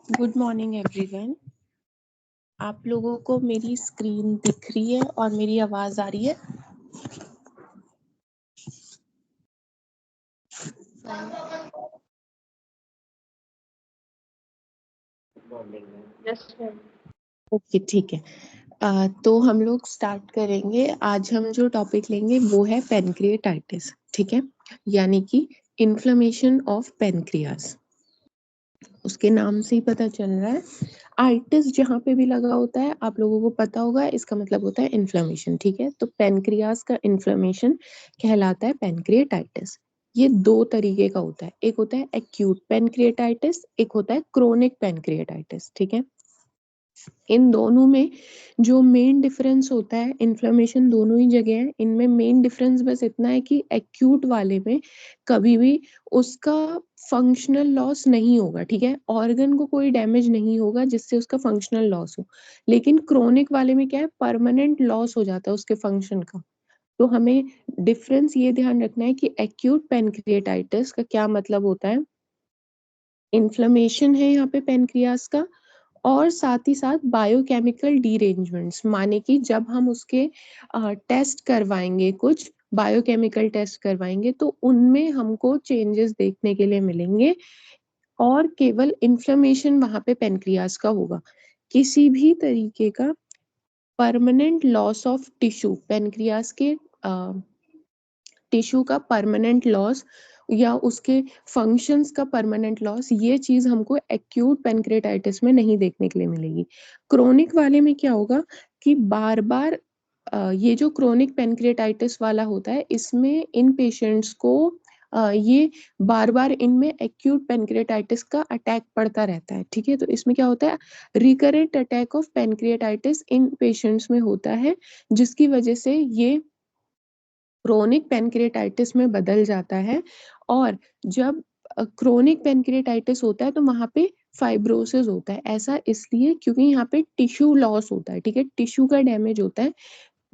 Good morning everyone. आप लोगों को मेरी स्क्रीन दिख रही है और मेरी आवाज आ रही है? ओके, ठीक है। तो हम लोग स्टार्ट करेंगे। आज हम जो टॉपिक लेंगे वो है पेनक्रिएटाइटिस, ठीक है, यानी कि इन्फ्लेमेशन ऑफ पेनक्रियास। उसके नाम से ही पता चल रहा है, आइटिस जहाँ पे भी लगा होता है आप लोगों को पता होगा, इसका मतलब होता है इन्फ्लेमेशन, ठीक है। तो पेनक्रियास का इन्फ्लेमेशन कहलाता है पेनक्रिएटाइटिस। ये दो तरीके का होता है, एक होता है एक्यूट पेनक्रिएटाइटिस, एक होता है क्रोनिक पेनक्रिएटाइटिस, ठीक है। इन दोनों में जो मेन डिफरेंस होता है, इन्फ्लेमेशन दोनों ही जगह है, इनमें मेन डिफरेंस बस इतना है कि एक्यूट वाले में कभी भी उसका फंक्शनल लॉस नहीं होगा, ठीक है, ऑर्गन को कोई डैमेज नहीं होगा जिससे उसका फंक्शनल लॉस हो। लेकिन क्रोनिक वाले में क्या है, परमानेंट लॉस हो जाता है उसके फंक्शन का। तो हमें डिफरेंस ये ध्यान रखना है कि एक्यूट पेनक्रिएटाइटिस का क्या मतलब होता है, इन्फ्लेमेशन है यहाँ पे पेनक्रियास का, और साथ ही साथ बायोकेमिकल डीरेंजमेंट्स, माने कि जब हम उसके टेस्ट करवाएंगे, कुछ बायोकेमिकल टेस्ट करवाएंगे तो उनमें हमको चेंजेस देखने के लिए मिलेंगे, और केवल इन्फ्लेमेशन वहां पे पेनक्रियास का होगा। किसी भी तरीके का permanent loss of tissue, pancreas के टिश्यू का परमानेंट लॉस या उसके फंक्शंस का परमानेंट लॉस, ये चीज हमको एक्यूट पेनक्रिएटाइटिस में नहीं देखने के लिए मिलेगी। क्रोनिक वाले में क्या होगा कि बार बार ये जो क्रोनिक पेनक्रिएटाइटिस वाला होता है, इसमें इन पेशेंट्स को ये बार बार इनमें एक्यूट पेनक्रिएटाइटिस का अटैक पड़ता रहता है, ठीक है। तो इसमें क्या होता है, recurrent attack of pancreatitis in patients में होता है, जिसकी वजह से ये क्रोनिक पेनक्रिएटाइटिस में बदल जाता है। और जब क्रोनिक पेनक्रिएटाइटिस होता है तो वहां पे फाइब्रोसिस होता है। ऐसा इसलिए क्योंकि यहाँ पे टिश्यू लॉस होता है, ठीक है, टिश्यू का डैमेज होता है।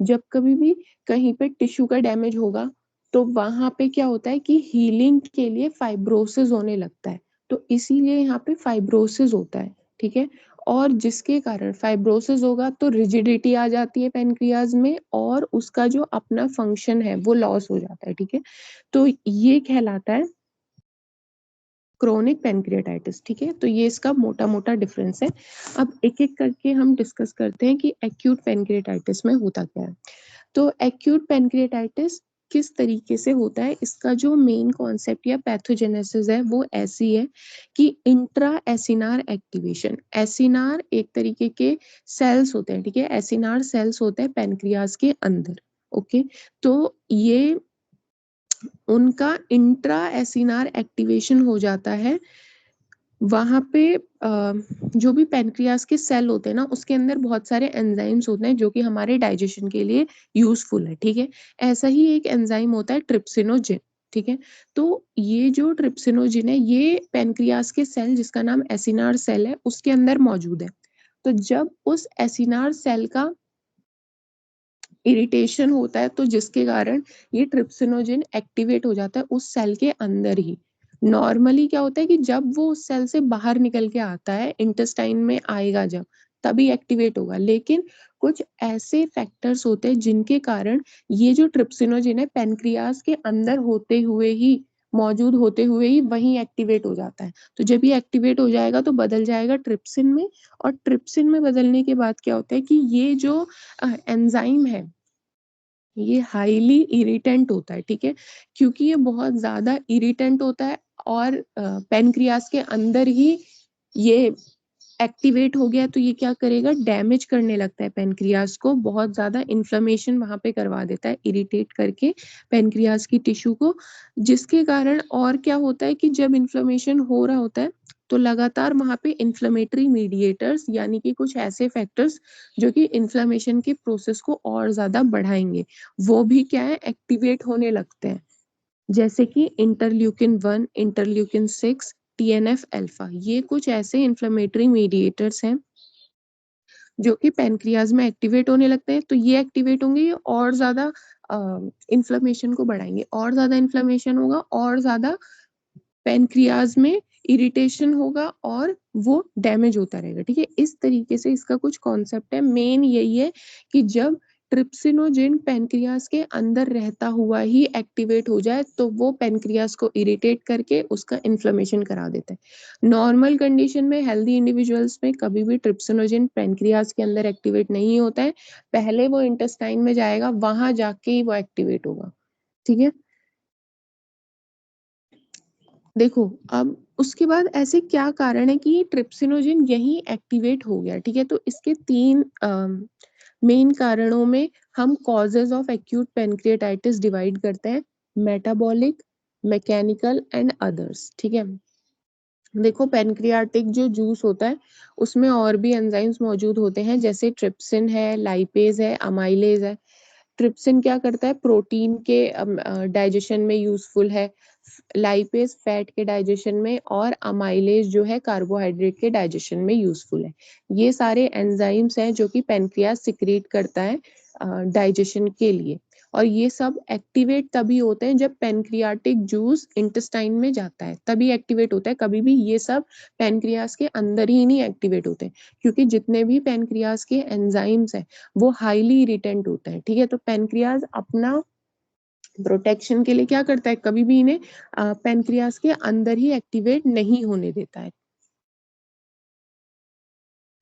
जब कभी भी कहीं पे टिश्यू का डैमेज होगा तो वहां पे क्या होता है कि हीलिंग के लिए फाइब्रोसिस होने लगता है, तो इसीलिए यहाँ पे फाइब्रोसिस होता है, ठीक है। और जिसके कारण फाइब्रोसिस होगा तो रिजिडिटी आ जाती है पेनक्रियाज में, और उसका जो अपना फंक्शन है वो लॉस हो जाता है, ठीक है। तो ये कहलाता है क्रोनिक पेनक्रिएटाइटिस, ठीक है। तो ये इसका मोटा मोटा डिफरेंस है। अब एक एक करके हम डिस्कस करते हैं कि एक्यूट पेनक्रिएटाइटिस में होता क्या है। तो एक्यूट पेनक्रिएटाइटिस किस तरीके से होता है, इसका जो मेन कॉन्सेप्ट या पैथोजेनेसिस है वो ऐसी है कि इंट्रा एसिनार एक्टिवेशन, एसिनार एक तरीके के सेल्स होते हैं, ठीक है, एसिनार सेल्स होते हैं पेनक्रियाज के अंदर, ओके। तो ये उनका इंट्रा एसिनार एक्टिवेशन हो जाता है वहां पे। जो भी पेनक्रियास के सेल होते हैं ना, उसके अंदर बहुत सारे एंजाइम्स होते हैं जो कि हमारे डाइजेशन के लिए यूजफुल है, ठीक है। ऐसा ही एक एंजाइम होता है ट्रिप्सिनोजिन, ठीक है। तो ये जो ट्रिप्सिनोजिन है, ये पेनक्रियास के सेल जिसका नाम एसिनार सेल है उसके अंदर मौजूद है। तो जब उस एसिनार सेल का इरिटेशन होता है तो जिसके कारण ये ट्रिप्सिनोजिन एक्टिवेट हो जाता है उस सेल के अंदर ही। नॉर्मली क्या होता है कि जब वो उस सेल से बाहर निकल के आता है, इंटेस्टाइन में आएगा जब, तभी एक्टिवेट होगा। लेकिन कुछ ऐसे फैक्टर्स होते हैं जिनके कारण ये जो ट्रिप्सिनोजिन है पेनक्रियास के अंदर होते हुए ही, मौजूद होते हुए ही वहीं एक्टिवेट हो जाता है। तो जब ये एक्टिवेट हो जाएगा तो बदल जाएगा ट्रिप्सिन में, और ट्रिप्सिन में बदलने के बाद क्या होता है कि ये जो एंजाइम है ये हाईली इरिटेंट होता है, ठीक है, क्योंकि ये बहुत ज्यादा इरिटेंट होता है, और पेनक्रियास के अंदर ही ये एक्टिवेट हो गया तो ये क्या करेगा, डैमेज करने लगता है पेनक्रियास को, बहुत ज्यादा इन्फ्लेमेशन वहां पे करवा देता है इरिटेट करके पेनक्रियास की टिश्यू को। जिसके कारण और क्या होता है कि जब इन्फ्लेमेशन हो रहा होता है तो लगातार वहां पे इन्फ्लेमेटरी मीडिएटर्स, यानी कि कुछ ऐसे फैक्टर्स जो कि इन्फ्लेमेशन के प्रोसेस को और ज्यादा बढ़ाएंगे, वो भी क्या है, एक्टिवेट होने लगते हैं। जैसे कि इंटरल्यूकिन 1, इंटरल्यूकिन 6, टीएनएफ अल्फा, ये कुछ ऐसे इन्फ्लेमेटरी मीडिएटर्स हैं जो कि पेनक्रियाज में एक्टिवेट होने लगते हैं। तो ये एक्टिवेट होंगे, ये और ज्यादा इन्फ्लेमेशन को बढ़ाएंगे, और ज्यादा इन्फ्लेमेशन होगा और ज्यादा पेनक्रियाज में इरिटेशन होगा और वो डैमेज होता रहेगा, ठीक है? इस तरीके से इसका कुछ कॉन्सेप्ट है। मेन यही है कि जब ट्रिप्सिनोजेन पैनक्रियाज के अंदर रहता हुआ ही एक्टिवेट हो जाए तो वो पैनक्रियाज को इरिटेट करके उसका इन्फ्लेमेशन करा देता है। नॉर्मल कंडीशन में हेल्दी इंडिविजुअल्स में कभी भी ट्रिप्सिनोजेन पैनक्रियाज के अंदर एक्टिवेट नहीं होता है, पहले वो इंटेस्टाइन में जाएगा, वहां जाके ही वो एक्टिवेट होगा, ठीक है? देखो, अब उसके बाद ऐसे क्या कारण है कि ट्रिप्सिनोजेन यहीं एक्टिवेट हो गया, ठीक है? तो इसके 3 मेन कारणों में हम causes of acute pancreatitis divide करते हैं, मेटाबॉलिक, मैकेनिकल एंड अदर्स, ठीक है? देखो, पैनक्रियाटिक जो जूस होता है उसमें और भी एंजाइम्स मौजूद होते हैं, जैसे ट्रिप्सिन है, लाइपेज है, अमाइलेज है। ट्रिप्सिन क्या करता है, प्रोटीन के डाइजेशन में यूजफुल है, लाइपेज फैट के डाइजेशन में, और अमाइलेज जो है कार्बोहाइड्रेट के डाइजेशन में यूजफुल है। ये सारे एंजाइम्स हैं जो कि पैनक्रियास सिक्रीट करता है डाइजेशन के लिए, और ये सब एक्टिवेट तभी होते हैं जब पैनक्रियाटिक जूस इंटेस्टाइन में जाता है, तभी एक्टिवेट होता है। कभी भी ये सब पैनक्रियास के अंदर ही नहीं एक्टिवेट होते हैं, क्योंकि जितने भी पैनक्रियास के एंजाइम्स हैं वो हाईली इरिटेंट होते हैं, ठीक है? तो पैनक्रियाज अपना प्रोटेक्शन के लिए क्या करता है, कभी भी इन्हें पैनक्रियास के अंदर ही एक्टिवेट नहीं होने देता है।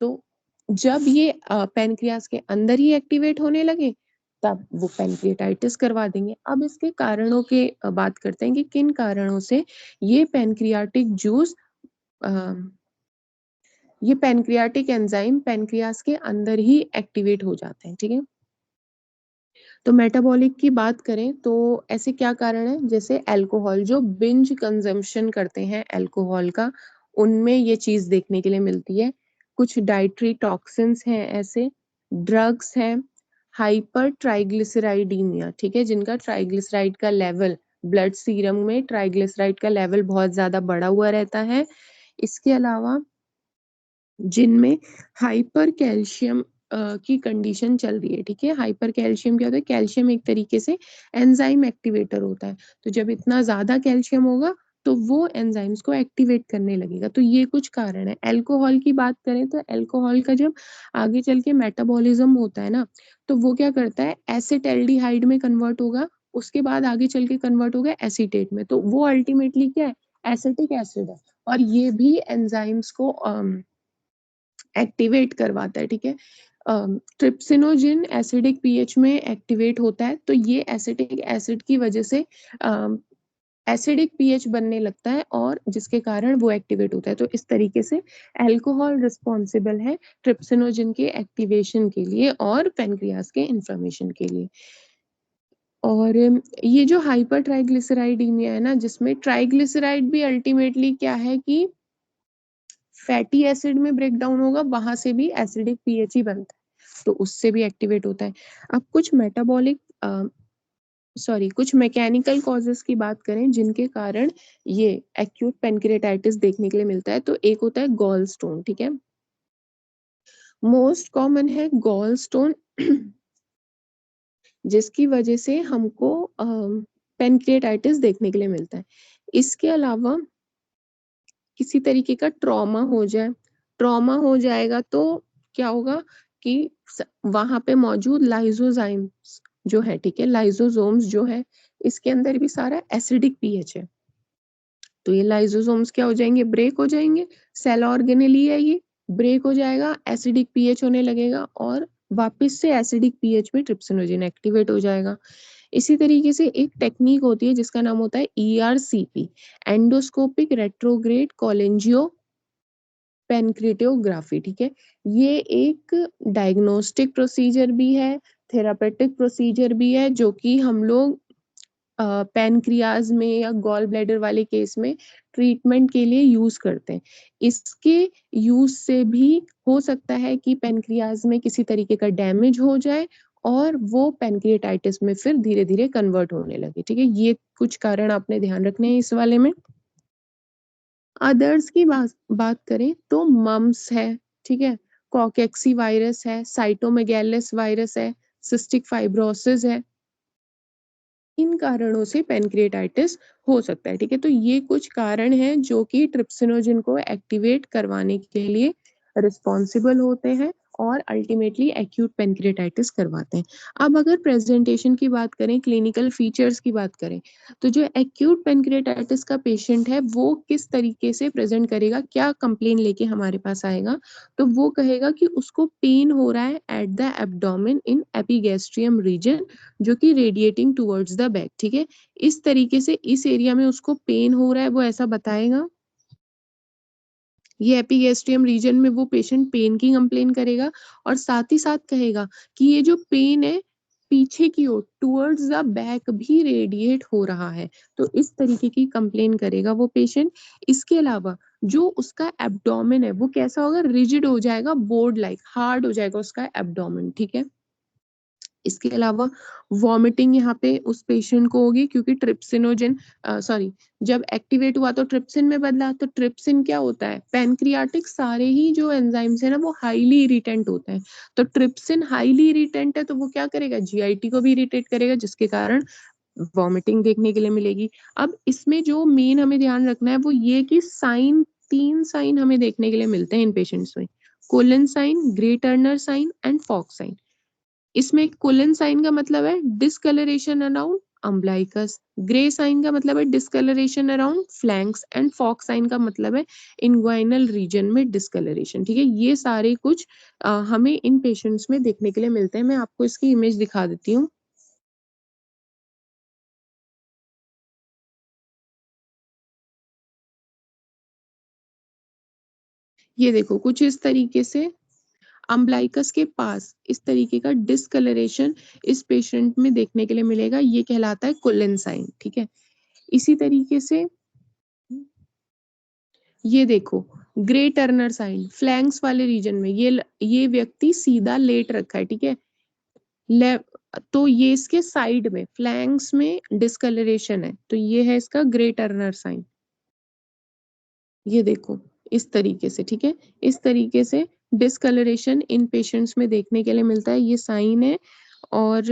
तो जब ये पैनक्रियास के अंदर ही एक्टिवेट होने लगे तब वो पैनक्रियाटाइटिस करवा देंगे। अब इसके कारणों के बात करते हैं कि किन कारणों से ये पैनक्रियाटिक जूस ये पैनक्रियाटिक एंजाइम पैनक्रियास के अंदर ही एक्टिवेट हो जाते हैं, ठीक है? तो मेटाबॉलिक की बात करें तो ऐसे क्या कारण है, जैसे अल्कोहल, जो बिंज कंजम्पशन करते हैं अल्कोहल का, उनमें ये चीज देखने के लिए मिलती है। कुछ डाइटरी टॉक्सिन्स हैं ऐसे, ड्रग्स हैं, हाइपर ट्राइग्लिसराइडीमिया, ठीक है, जिनका ट्राइग्लिसराइड का लेवल, ब्लड सीरम में ट्राइग्लिसराइड का लेवल बहुत ज्यादा बढ़ा हुआ रहता है। इसके अलावा जिनमें हाइपर कैल्शियम की कंडीशन चल रही है, ठीक है? हाइपर कैल्शियम क्या होता है, कैल्शियम एक तरीके से एंजाइम एक्टिवेटर होता है, तो जब इतना ज्यादा कैल्शियम होगा तो वो एंजाइम्स को एक्टिवेट करने लगेगा। तो ये कुछ कारण है। अल्कोहल की बात करें तो अल्कोहल का जब आगे चल के मेटाबॉलिज्म होता है ना, तो वो क्या करता है, एसिटाल्डिहाइड में कन्वर्ट होगा, उसके बाद आगे चल के कन्वर्ट होगा एसीटेट में, तो वो अल्टीमेटली क्या है, एसिटिक एसिड है, और ये भी एंजाइम्स को एक्टिवेट करवाता है, ठीक है? ट्रिप्सिनोजिन एसिडिक पीएच में एक्टिवेट होता है, तो ये एसिटिक एसिड की वजह से एसिडिक पीएच बनने लगता है, और जिसके कारण वो एक्टिवेट होता है। तो इस तरीके से अल्कोहल रिस्पॉन्सिबल है ट्रिप्सिनोजिन के एक्टिवेशन के लिए और पेनक्रियास के इन्फ्लेमेशन के लिए। और ये जो हाइपर ट्राइग्लिसराइडीमिया है ना, जिसमें ट्राइग्लिसराइड भी अल्टीमेटली क्या है कि फैटी एसिड में ब्रेक डाउन होगा, वहां से भी एसिडिक पीएच ही बनता है, तो उससे भी एक्टिवेट होता है। अब कुछ मेटाबॉलिक कुछ मैकेनिकल कॉजेस की बात करें जिनके कारण ये एक्यूट पेनक्रियाटाइटिस देखने के लिए मिलता है, तो एक होता है गॉल स्टोन, ठीक है? मोस्ट कॉमन है गॉल स्टोन जिसकी वजह से हमको पेनक्रियाटाइटिस देखने के लिए मिलता है। इसके अलावा किसी तरीके का ट्रॉमा हो जाएगा तो क्या होगा कि वहां पे मौजूद लाइजोजाइम्स जो है, ठीक है, लाइजोसोम्स जो है, इसके अंदर भी सारा एसिडिक पीएच है, तो ये लाइजोसोम्स क्या हो जाएंगे, ब्रेक हो जाएंगे। सेल ऑर्गेनेली है, ये ब्रेक हो जाएगा, एसिडिक पीएच होने लगेगा, और वापस से एसिडिक पीएच में ट्रिप्सिनोजेन एक्टिवेट हो जाएगा। इसी तरीके से एक टेक्निक होती है जिसका नाम होता है ERCP, एंडोस्कोपिक रेट्रोग्रेड कोलेंजियो पेनक्रियोग्राफी, ठीक है? ये एक डायग्नोस्टिक प्रोसीजर भी है, थेरापेटिक प्रोसीजर भी है, जो कि हम लोग पैनक्रियाज में या गॉल ब्लैडर वाले केस में ट्रीटमेंट के लिए यूज करते हैं। इसके यूज से भी हो सकता है कि पैनक्रियाज में किसी तरीके का डैमेज हो जाए और वो पैनक्रियाटाइटिस में फिर धीरे धीरे कन्वर्ट होने लगे, ठीक है? ये कुछ कारण आपने ध्यान रखने हैं इस वाले में। अदर्स की बात करें तो मम्स है, ठीक है, कॉकेक्सी वायरस है, साइटोमेगैलस वायरस है, सिस्टिक फाइब्रोसिस है, इन कारणों से पैनक्रिएटाइटिस हो सकता है, ठीक है? तो ये कुछ कारण हैं जो कि ट्रिप्सिनोजेन को एक्टिवेट करवाने के लिए रिस्पॉन्सिबल होते हैं और अल्टीमेटली एक्यूट पैनक्रिएटाइटिस करवाते हैं। अब अगर प्रेज़ेंटेशन की बात करें, क्लिनिकल फीचर्स की बात करें, तो जो एक्यूट पैनक्रिएटाइटिस का पेशेंट है, वो किस तरीके से प्रेज़ेंट करेगा, क्या कंप्लेन लेके हमारे पास आएगा? तो वो कहेगा कि उसको पेन हो रहा है at the abdomen in epigastrium region जो कि रेडिएटिंग टुवर्ड्स द बैक, ठीक है? इस तरीके से इस एरिया में उसको पेन हो रहा है, वो ऐसा बताएगा। ये एपिगैस्ट्रियम रीजन में वो पेशेंट पेन की कंप्लेन करेगा और साथ ही साथ कहेगा कि ये जो पेन है, पीछे की ओर टुवर्ड्स द बैक भी रेडिएट हो रहा है। तो इस तरीके की कंप्लेन करेगा वो पेशेंट। इसके अलावा जो उसका एब्डोमेन है, वो कैसा होगा? रिजिड हो जाएगा, बोर्ड लाइक, हार्ड हो जाएगा उसका एब्डोमेन, ठीक है? इसके अलावा वॉमिटिंग यहाँ पे उस पेशेंट को होगी क्योंकि ट्रिप्सिनोजेन सॉरी जब एक्टिवेट हुआ तो ट्रिप्सिन में बदला तो ट्रिप्सिन क्या होता है? पैनक्रियाटिक सारे ही जो एंजाइम्स है ना वो हाईली इरिटेंट होते हैं। तो ट्रिप्सिन हाईली इरिटेंट है तो वो क्या करेगा? जीआईटी को भी इरिटेट करेगा जिसके कारण वॉमिटिंग देखने के लिए मिलेगी। अब इसमें जो मेन हमें ध्यान रखना है वो ये कि साइन 3 साइन हमें देखने के लिए मिलते हैं इन पेशेंट्स में। Cullen sign, Grey Turner sign and Fox sign. इसमें कोलन साइन का मतलब है discolouration around umbilicus, Grey sign का मतलब है discolouration around flanks and Fox sign का मतलब है इंग्वाइनल रीजन में डिस्कलरेशन, ठीक है? ये सारे कुछ हमें इन पेशेंट्स में देखने के लिए मिलते हैं। मैं आपको इसकी इमेज दिखा देती हूँ। ये देखो कुछ इस तरीके से अम्ब्लाइकस के पास इस तरीके का डिस्कलरेशन इस पेशेंट में देखने के लिए मिलेगा। ये कहलाता है कोलन साइन, ठीक है? इसी तरीके से ये देखो ग्रे टर्नर साइन फ्लैंक्स वाले रीजन में ये व्यक्ति सीधा लेट रखा है, ठीक है? ले तो ये इसके साइड में फ्लैंक्स में डिस्कलरेशन है तो ये है इसका ग्रे टर्नर साइन। ये देखो इस तरीके से, ठीक है? इस तरीके से डिस्कलरेशन इन पेशेंट्स में देखने के लिए मिलता है। ये साइन है और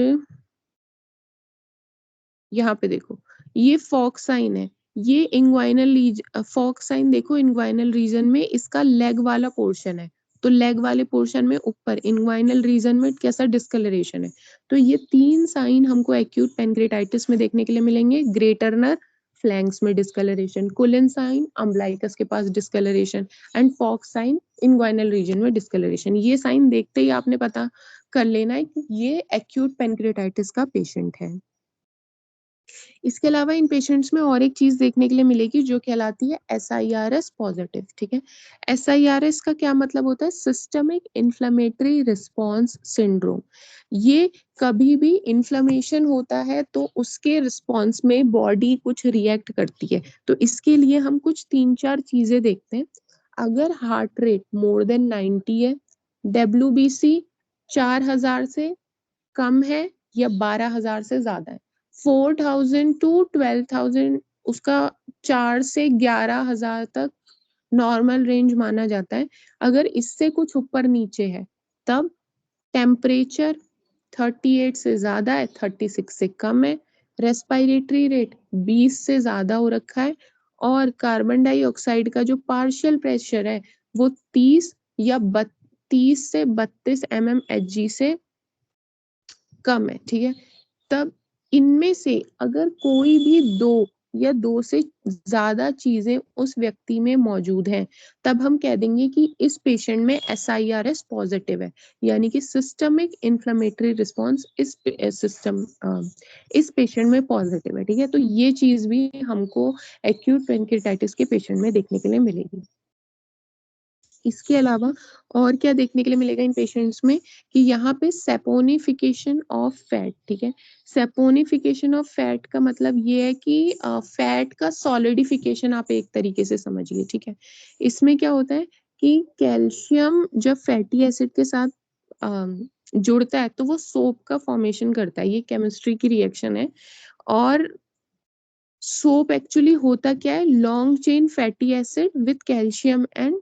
यहाँ पे देखो ये फॉक साइन है। ये इंग्वाइनल फॉक साइन देखो इंग्वाइनल रीजन में इसका लेग वाला पोर्शन है। तो लेग वाले पोर्शन में ऊपर इंग्वाइनल रीजन में कैसा डिस्कलरेशन है। तो ये 3 साइन हमको एक्यूट पैनक्रेटाइटिस में देखने के लिए मिलेंगे। ग्रे टर्नर फ्लैंक्स में डिस्कलरेशन, कोलन साइन अम्ब्लाइकस के पास discolouration and Fox sign inguinal region में डिस्कलरेशन। ये साइन देखते ही आपने पता कर लेना है कि ये एक्यूट पैनक्रेटाइटिस का पेशेंट है। इसके अलावा इन पेशेंट्स में और एक चीज़ देखने के लिए मिलेगी जो कहलाती है एसआईआरएस पॉजिटिव, ठीक है? एसआईआरएस का क्या मतलब होता है? Systemic inflammatory response syndrome. ये कभी भी इन्फ्लेमेशन होता है तो उसके रिस्पॉन्स में बॉडी कुछ रिएक्ट करती है। तो इसके लिए हम कुछ 3-4 चीज़ें देखते हैं। अगर हार्ट रेट मोर देन 90 है, डब्ल्यूबीसी 4000 से कम है या 12,000 से ज़्यादा है। 4,000 टू 12,000 उसका 4 से 11,000 तक नॉर्मल रेंज माना जाता है। अगर इससे कुछ ऊपर-नीचे है, तब टेम्परेचर 38 से ज़्यादा है, 36 से कम है, रेस्पिरेटरी रेट 20 से ज़्यादा हो रखा है और कार्बन डाइऑक्साइड का जो पार्शियल प्रेशर है, वो 30 या 30 से 32 mmHg से कम है, ठीक है? तब इनमें से अगर कोई भी 2 या 2 से ज़्यादा चीज़ें उस व्यक्ति में मौजूद हैं, तब हम कह देंगे कि इस पेशेंट में एसआईआरएस पॉज़िटिव है। यानी कि सिस्टमिक इन्फ्लेमेटरी रिस्पॉन्स इस पेशेंट में पॉज़िटिव है, ठीक है? तो ये चीज़ भी हमको एक्यूट पैनक्रियाटाइटिस के पेशेंट में देखने के लिए मिलेगी। इसके अलावा और क्या देखने के लिए मिलेगा इन पेशेंट्स में कि यहाँ पे सैपोनिफिकेशन ऑफ फैट, ठीक है? सैपोनिफिकेशन ऑफ फैट का मतलब ये है कि फैट का सॉलिडिफिकेशन आप एक तरीके से समझिए, ठीक है? इसमें क्या होता है कि कैल्शियम जब फैटी एसिड के साथ जुड़ता है तो वो सोप का फॉर्मेशन करता है। ये केमिस्ट्री की रिएक्शन है और सोप एक्चुअली होता क्या है? Long chain fatty acid with calcium and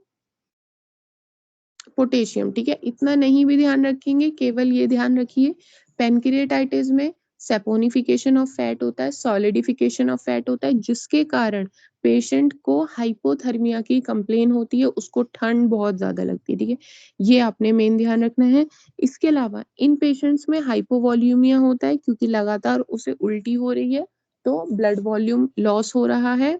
potassium, ठीक है? इतना नहीं भी ध्यान रखेंगे, केवल ये ध्यान रखिए पैनक्रियाटाइटिस में सेपोनिफिकेशन ऑफ फैट होता है, सॉलिडिफिकेशन ऑफ फैट होता है, जिसके कारण पेशेंट को हाइपोथर्मिया की कंप्लेन होती है, उसको ठंड बहुत ज़्यादा लगती है, ठीक है? ये आपने मेन ध्यान रखना है। इसके अलावा इन पेशेंट्स में हाइपोवॉल्यूमिया होता है क्योंकि लगातार उसे उल्टी हो रही है, तो ब्लड वॉल्यूम लॉस हो रहा है।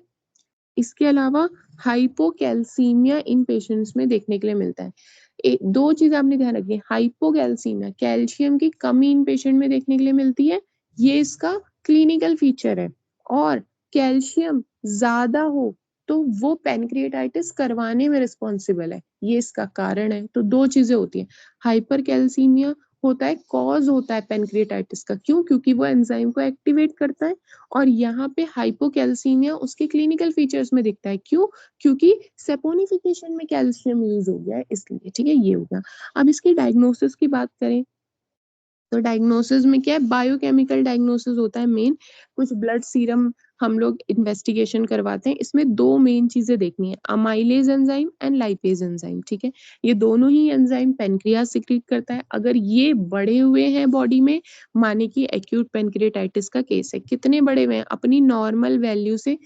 इसके अलावा हाइपोकैल्सीमिया इन पेशेंट्स में देखने के लिए मिलता है। 2 चीज़ आपने ध्यान रखनी है, हाइपोकैल्सीमिया कैल्शियम की कमी इन पेशेंट में देखने के लिए मिलती है, ये इसका क्लिनिकल फीचर है और कैल्शियम ज़्यादा हो तो वो पैनक्रिएटाइटिस करवाने में रिस्पॉन्सिबल है, ये इसका कारण है। तो 2 चीज़ें होती हैं, हाइपरकैल्सीमिया होता है, कॉज़ होता है पैनक्रिएटाइटिस का, क्यों? क्योंकि वो एंजाइम को एक्टिवेट करता है और यहाँ पे हाइपोकैल्सीमिया उसके क्लिनिकल फीचर्स में दिखता है, क्यों? क्योंकि सैपोनिफिकेशन में कैल्शियम यूज़ हो गया है इसलिए, ठीक है? ये हो गया। अब इसकी डायग्नोसिस की बात करें तो डायग्नोसिस में क्या है, बायोकेमिकल डायग्नोसिस होता है मेन। कुछ ब्लड सीरम हम लोग इन्वेस्टिगेशन करवाते हैं, इसमें 2 मेन चीज़ें देखनी है, amylase enzyme and lipase enzyme, ठीक है? ये दोनों ही एंजाइम पैनक्रियास सिक्रीट करता है, अगर ये बढ़े हुए हैं बॉडी में, माने कि एक्यूट पैनक्रिएटाइटिस का केस है। कितने बढ़े हुए हैं? अपनी नॉर्मल वैल्यू से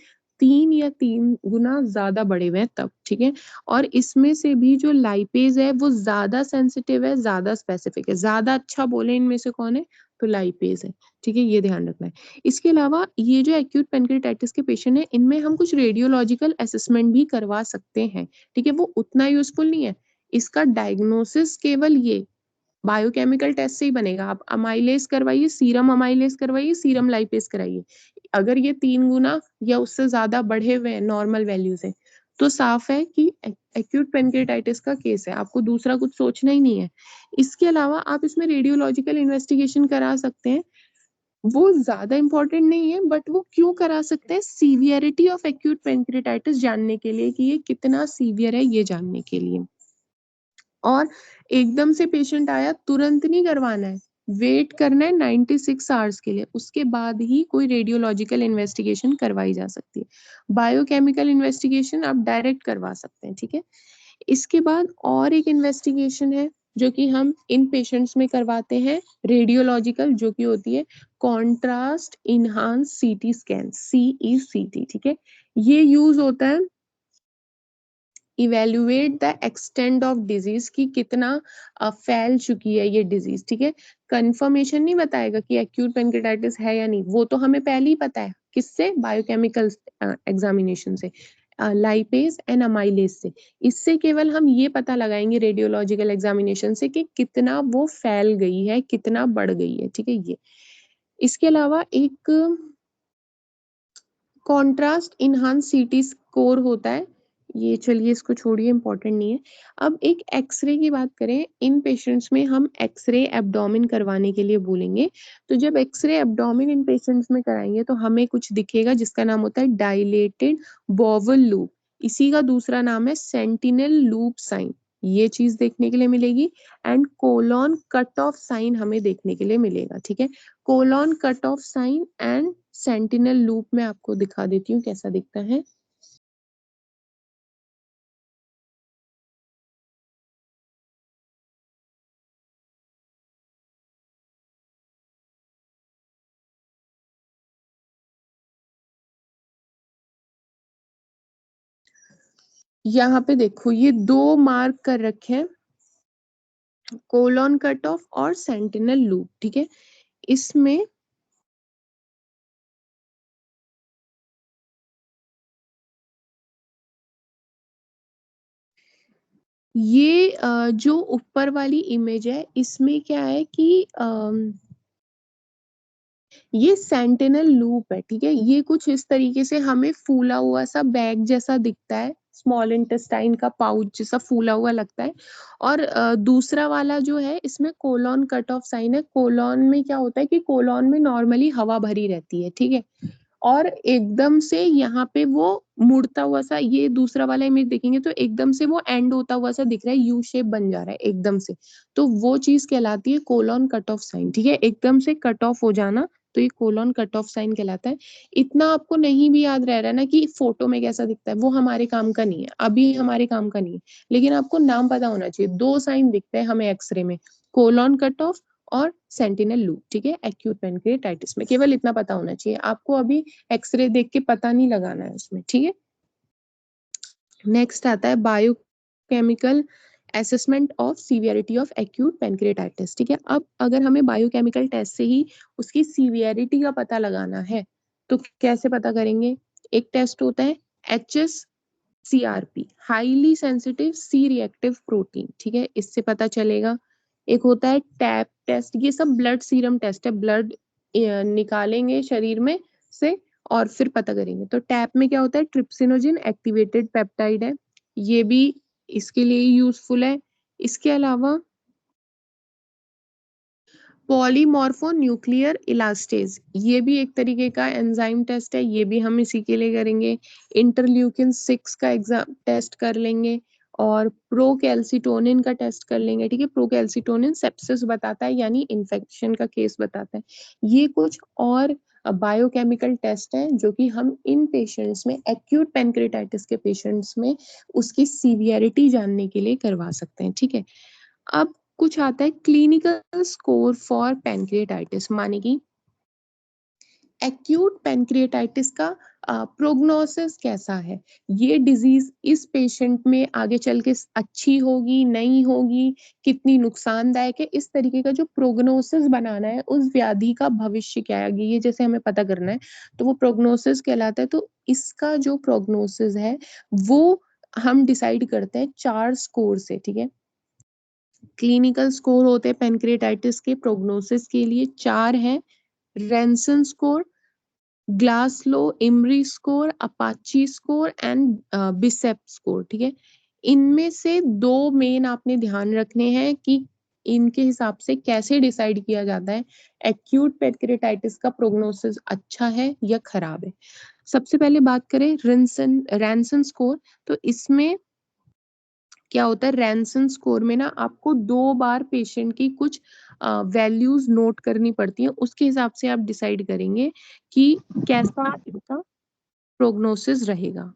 3 या 3 गुना ज़्यादा बढ़े हुए हैं तब, ठीक है? और इसमें से भी जो लाइपेज है वो ज़्यादा सेंसिटिव है, ज़्यादा स्पेसिफिक है। ज़्यादा अच्छा बोले इनमें से कौन है? तो लाइपेज है, ठीक है? ये ध्यान रखना है। इसके अलावा ये जो एक्यूट पैनक्रिएटाइटिस के पेशेंट हैं, इनमें हम कुछ रेडियोलॉजिकल असेसमेंट भी करवा सकते हैं, ठीक है? वो उतना यूज़फुल नहीं है। इसका डायग्नोसिस केवल ये बायोकेमिकल टेस्ट से ही बनेगा। आप अमाइलेज करवाइए, सीरम लाइपेज कराइए। अगर ये 3 गुना या उससे ज़्यादा बढ़े हुए हैं नॉर्मल वैल्यू से, तो साफ है कि एक्यूट पैनक्रिएटाइटिस का केस है, आपको दूसरा कुछ सोचना ही नहीं है। इसके अलावा आप इसमें रेडियोलॉजिकल इन्वेस्टिगेशन करा सकते हैं, वो ज़्यादा इम्पोर्टेंट नहीं है बट वो क्यों करा सकते हैं, सीवियरिटी ऑफ एक्यूट पैनक्रिएटाइटिस जानने के लिए कि ये कितना सीवियर है ये जानने के लिए। और एकदम से पेशेंट आया तुरंत नहीं करवाना है, वेट करना है 96 आवर्स के लिए, उसके बाद ही कोई रेडियोलॉजिकल इन्वेस्टिगेशन करवाई जा सकती है। बायोकेमिकल इन्वेस्टिगेशन आप डायरेक्ट करवा सकते हैं, ठीक है? इसके बाद और एक इन्वेस्टिगेशन है जो कि हम इन पेशेंट्स में करवाते हैं, रेडियोलॉजिकल, जो कि होती है contrast enhance CT scan, CECT, ठीक है? ये यूज़ होता है evaluate the extent of disease कि कितना फैल चुकी है ये डिजीज, ठीक है? कंफर्मेशन नहीं बताएगा कि एक्यूट पैनक्रिएटाइटिस है या नहीं, वो तो हमें पहले ही पता है, किससे? बायोकेमिकल एग्जामिनेशन से, लाइपेज एंड अमाइलेज से। इससे केवल हम ये पता लगाएंगे रेडियोलॉजिकल एग्जामिनेशन से कि कितना वो फैल गई है, कितना बढ़ गई है, ठीक है? ये इसके अलावा एक कॉन्ट्रास्ट इन्हांस सीटी स्कोर होता है, ये चलिए इसको छोड़िए, इम्पोर्टेंट नहीं है। अब एक एक्स-रे की बात करें, इन पेशेंट्स में हम एक्स-रे एब्डोमेन करवाने के लिए बोलेंगे। तो जब एक्स-रे एब्डोमेन इन पेशेंट्स में कराएँगे तो हमें कुछ दिखेगा जिसका नाम होता है डायलेटेड बॉवल लूप, इसी का दूसरा नाम है सेंटिनल लूप साइन, ये चीज़ देखने के लिए मिलेगी and colon cut of sine हमें देखने के लिए मिलेगा, ठीक है? Colon cut of sine and sentinel loop मैं आपको दिखा देती हूँ कैसा दिखता है। यहाँ पे देखो ये 2 मार्क कर रखे हैं, कोलन कट ऑफ और सेंटिनल लूप, ठीक है? इसमें ये जो ऊपर वाली इमेज है इसमें क्या है कि ये सेंटिनल लूप है, ठीक है? ये कुछ इस तरीके से हमें फूला हुआ सा बैग जैसा दिखता है, स्मॉल इंटेस्टाइन का पाउच जैसा फूला हुआ लगता है। और दूसरा वाला जो है इसमें कोलन कट ऑफ साइन है। कोलन में क्या होता है कि कोलन में नॉर्मली हवा भरी रहती है, ठीक है? और एकदम से यहाँ पे वो मुड़ता हुआ सा, ये दूसरा वाला इमेज देखेंगे तो एकदम से वो एंड होता हुआ सा दिख रहा है, यू शेप बन जा रहा है एकदम से। तो वो चीज़ कहलाती है कोलन कट ऑफ साइन, ठीक है? एकदम से कट ऑफ हो जाना, तो ये कोलन कट ऑफ साइन कहलाता है। इतना आपको नहीं भी याद रह रहा है ना कि फोटो में कैसा दिखता है, वो हमारे काम का नहीं है, अभी हमारे काम का नहीं है। लेकिन आपको नाम पता होना चाहिए, 2 साइन दिखते हैं हमें एक्स-रे में, कोलन कट ऑफ और सेंटिनल लूप, ठीक है, एक्यूट पैनक्रिएटाइटिस में। केवल इतना पता होना चाहिए आपको, अभी एक्सरे देख के पता नहीं लगाना है उसमें, ठीक है। नेक्स्ट आता है biochemical assessment of severity of acute pancreatitis, ठीक है। अब अगर हमें बायोकेमिकल टेस्ट से ही उसकी सीवियरिटी का पता लगाना है तो कैसे पता करेंगे? एक टेस्ट होता है HSCRP, highly sensitive C reactive protein, ठीक है, इससे पता चलेगा। एक होता है टैप टेस्ट, ये सब ब्लड सीरम टेस्ट है, ब्लड निकालेंगे शरीर में से और फिर पता करेंगे। तो टैप में क्या होता है? ट्रिप्सिनोजिन एक्टिवेटेड पेप्टाइड है, ये भी इसके लिए यूजफुल है। इसके अलावा पॉलीमॉर्फोन्यूक्लियर इलास्टेज, ये भी एक तरीके का एंजाइम टेस्ट है, ये भी हम इसी के लिए करेंगे। इंटरल्यूकिन 6 का एग्जाम टेस्ट कर लेंगे और प्रोकैल्सिटोनिन का टेस्ट कर लेंगे, ठीक है। प्रोकैल्सिटोनिन सेप्सिस बताता है, यानी इन्फेक्शन का केस बताता है। ये कुछ और बायोकेमिकल टेस्ट हैं जो कि हम इन पेशेंट्स में, एक्यूट पैनक्रिएटाइटिस के पेशेंट्स में उसकी सीवियरिटी जानने के लिए करवा सकते हैं, ठीक है। अब कुछ आता है क्लिनिकल स्कोर फॉर पैनक्रिएटाइटिस, माने कि एक्यूट पैनक्रिएटाइटिस का प्रोग्नोसिस कैसा है, ये डिजीज इस पेशेंट में आगे चल के अच्छी होगी नहीं होगी, कितनी नुकसानदायक है, इस तरीके का जो प्रोग्नोसिस बनाना है, उस व्याधि का भविष्य क्या है, ये जैसे हमें पता करना है तो वो प्रोग्नोसिस कहलाता है। तो इसका जो प्रोग्नोसिस है वो हम डिसाइड करते हैं 4 स्कोर से, ठीक है। क्लिनिकल स्कोर होते हैं पैनक्रिएटाइटिस के प्रोग्नोसिस के लिए, 4 हैं। Ranson score, Glasgow Imrie score, APACHE score and BISAP score, ठीक है। इनमें से 2 मेन आपने ध्यान रखने हैं कि इनके हिसाब से कैसे डिसाइड किया जाता है एक्यूट पैनक्रिएटाइटिस का प्रोग्नोसिस अच्छा है या खराब है। सबसे पहले बात करें रैनसन स्कोर, तो इसमें क्या होता है, रैनसन स्कोर में ना आपको 2 बार पेशेंट की कुछ वैल्यूज नोट करनी पड़ती हैं, उसके हिसाब से आप डिसाइड करेंगे कि कैसा इसका प्रोग्नोसिस रहेगा।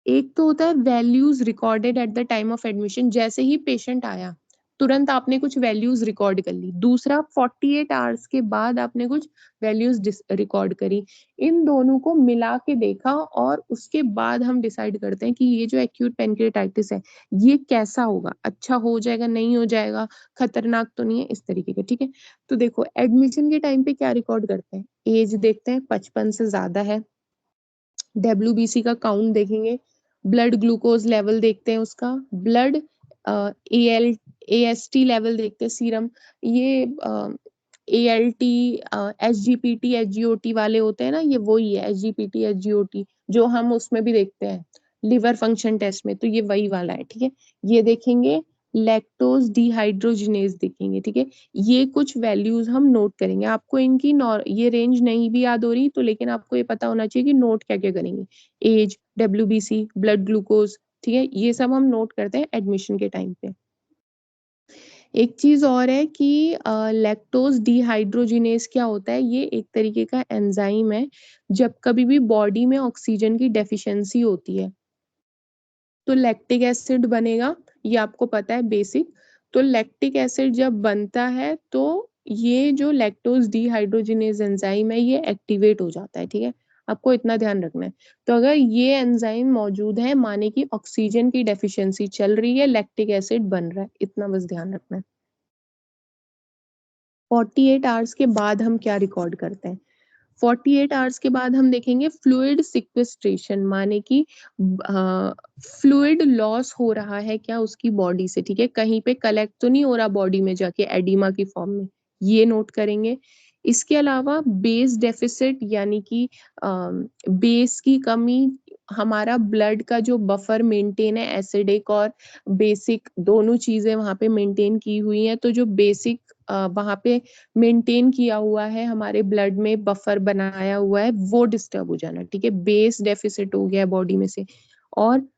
एक तो होता है values recorded at the time of admission, जैसे ही पेशेंट आया तुरंत आपने कुछ वैल्यूज रिकॉर्ड कर ली। दूसरा 48 आवर्स के बाद आपने कुछ वैल्यूज रिकॉर्ड करी। इन दोनों को मिला के देखा और उसके बाद हम डिसाइड करते हैं कि ये जो एक्यूट पैनक्रिएटाइटिस है ये कैसा होगा, अच्छा हो जाएगा नहीं हो जाएगा, खतरनाक तो नहीं है, इस तरीके का, ठीक है। तो देखो एडमिशन के टाइम पे क्या रिकॉर्ड करते हैं, एज देखते हैं 55 से ज्यादा है, WBC का काउंट देखेंगे, ब्लड ग्लूकोज लेवल देखते हैं उसका, ब्लड एल AST लेवल देखते हैं सीरम, ये ALT SGPT SGOT वाले होते हैं ना, ये वही है SGPT SGOT जो हम उसमें भी देखते हैं लिवर फंक्शन टेस्ट में, तो ये वही वाला है, ठीक है। ये देखेंगे, लैक्टोज डिहाइड्रोजिनेज देखेंगे, ठीक है। ये कुछ वैल्यूज हम नोट करेंगे, आपको इनकी ये रेंज नहीं भी याद हो रही तो लेकिन आपको ये पता होना चाहिए कि नोट क्या क्या करेंगे, एज, WBC, ब्लड ग्लूकोज, ठीक है, ये सब हम नोट करते हैं एडमिशन के टाइम पे। एक चीज और है कि लैक्टोज डिहाइड्रोजिनेज क्या होता है, ये एक तरीके का एंजाइम है, जब कभी भी बॉडी में ऑक्सीजन की डेफिशिएंसी होती है तो लैक्टिक एसिड बनेगा, ये आपको पता है बेसिक। तो लैक्टिक एसिड जब बनता है तो ये जो लैक्टोज डिहाइड्रोजिनेज एंजाइम है ये एक्टिवेट हो जाता है, ठीक है। आपको इतना ध्यान रखना है। तो अगर ये एंजाइम मौजूद है माने कि ऑक्सीजन की डेफिशिएंसी चल रही है, लैक्टिक एसिड बन रहा है, इतना बस ध्यान रखना है। 48 आवर्स के बाद हम क्या रिकॉर्ड करते हैं, 48 आवर्स के बाद हम देखेंगे फ्लूइड सिक्वेस्ट्रेशन, माने कि फ्लूइड लॉस हो रहा है क्या उसकी बॉडी से, ठीक है, कहीं पे कलेक्ट तो नहीं हो रहा बॉडी में जाके एडिमा की फॉर्म में, ये नोट करेंगे। इसके अलावा बेस डेफिसिट, यानी कि बेस की कमी, हमारा ब्लड का जो बफर मेंटेन है, एसिडिक और बेसिक दोनों चीजें वहां पे मेंटेन की हुई हैं, तो जो बेसिक वहां पे मेंटेन किया हुआ है हमारे ब्लड में, बफर बनाया हुआ है, वो डिस्टर्ब हो जाना, ठीक है, बेस डेफिसिट हो गया बॉडी में से। और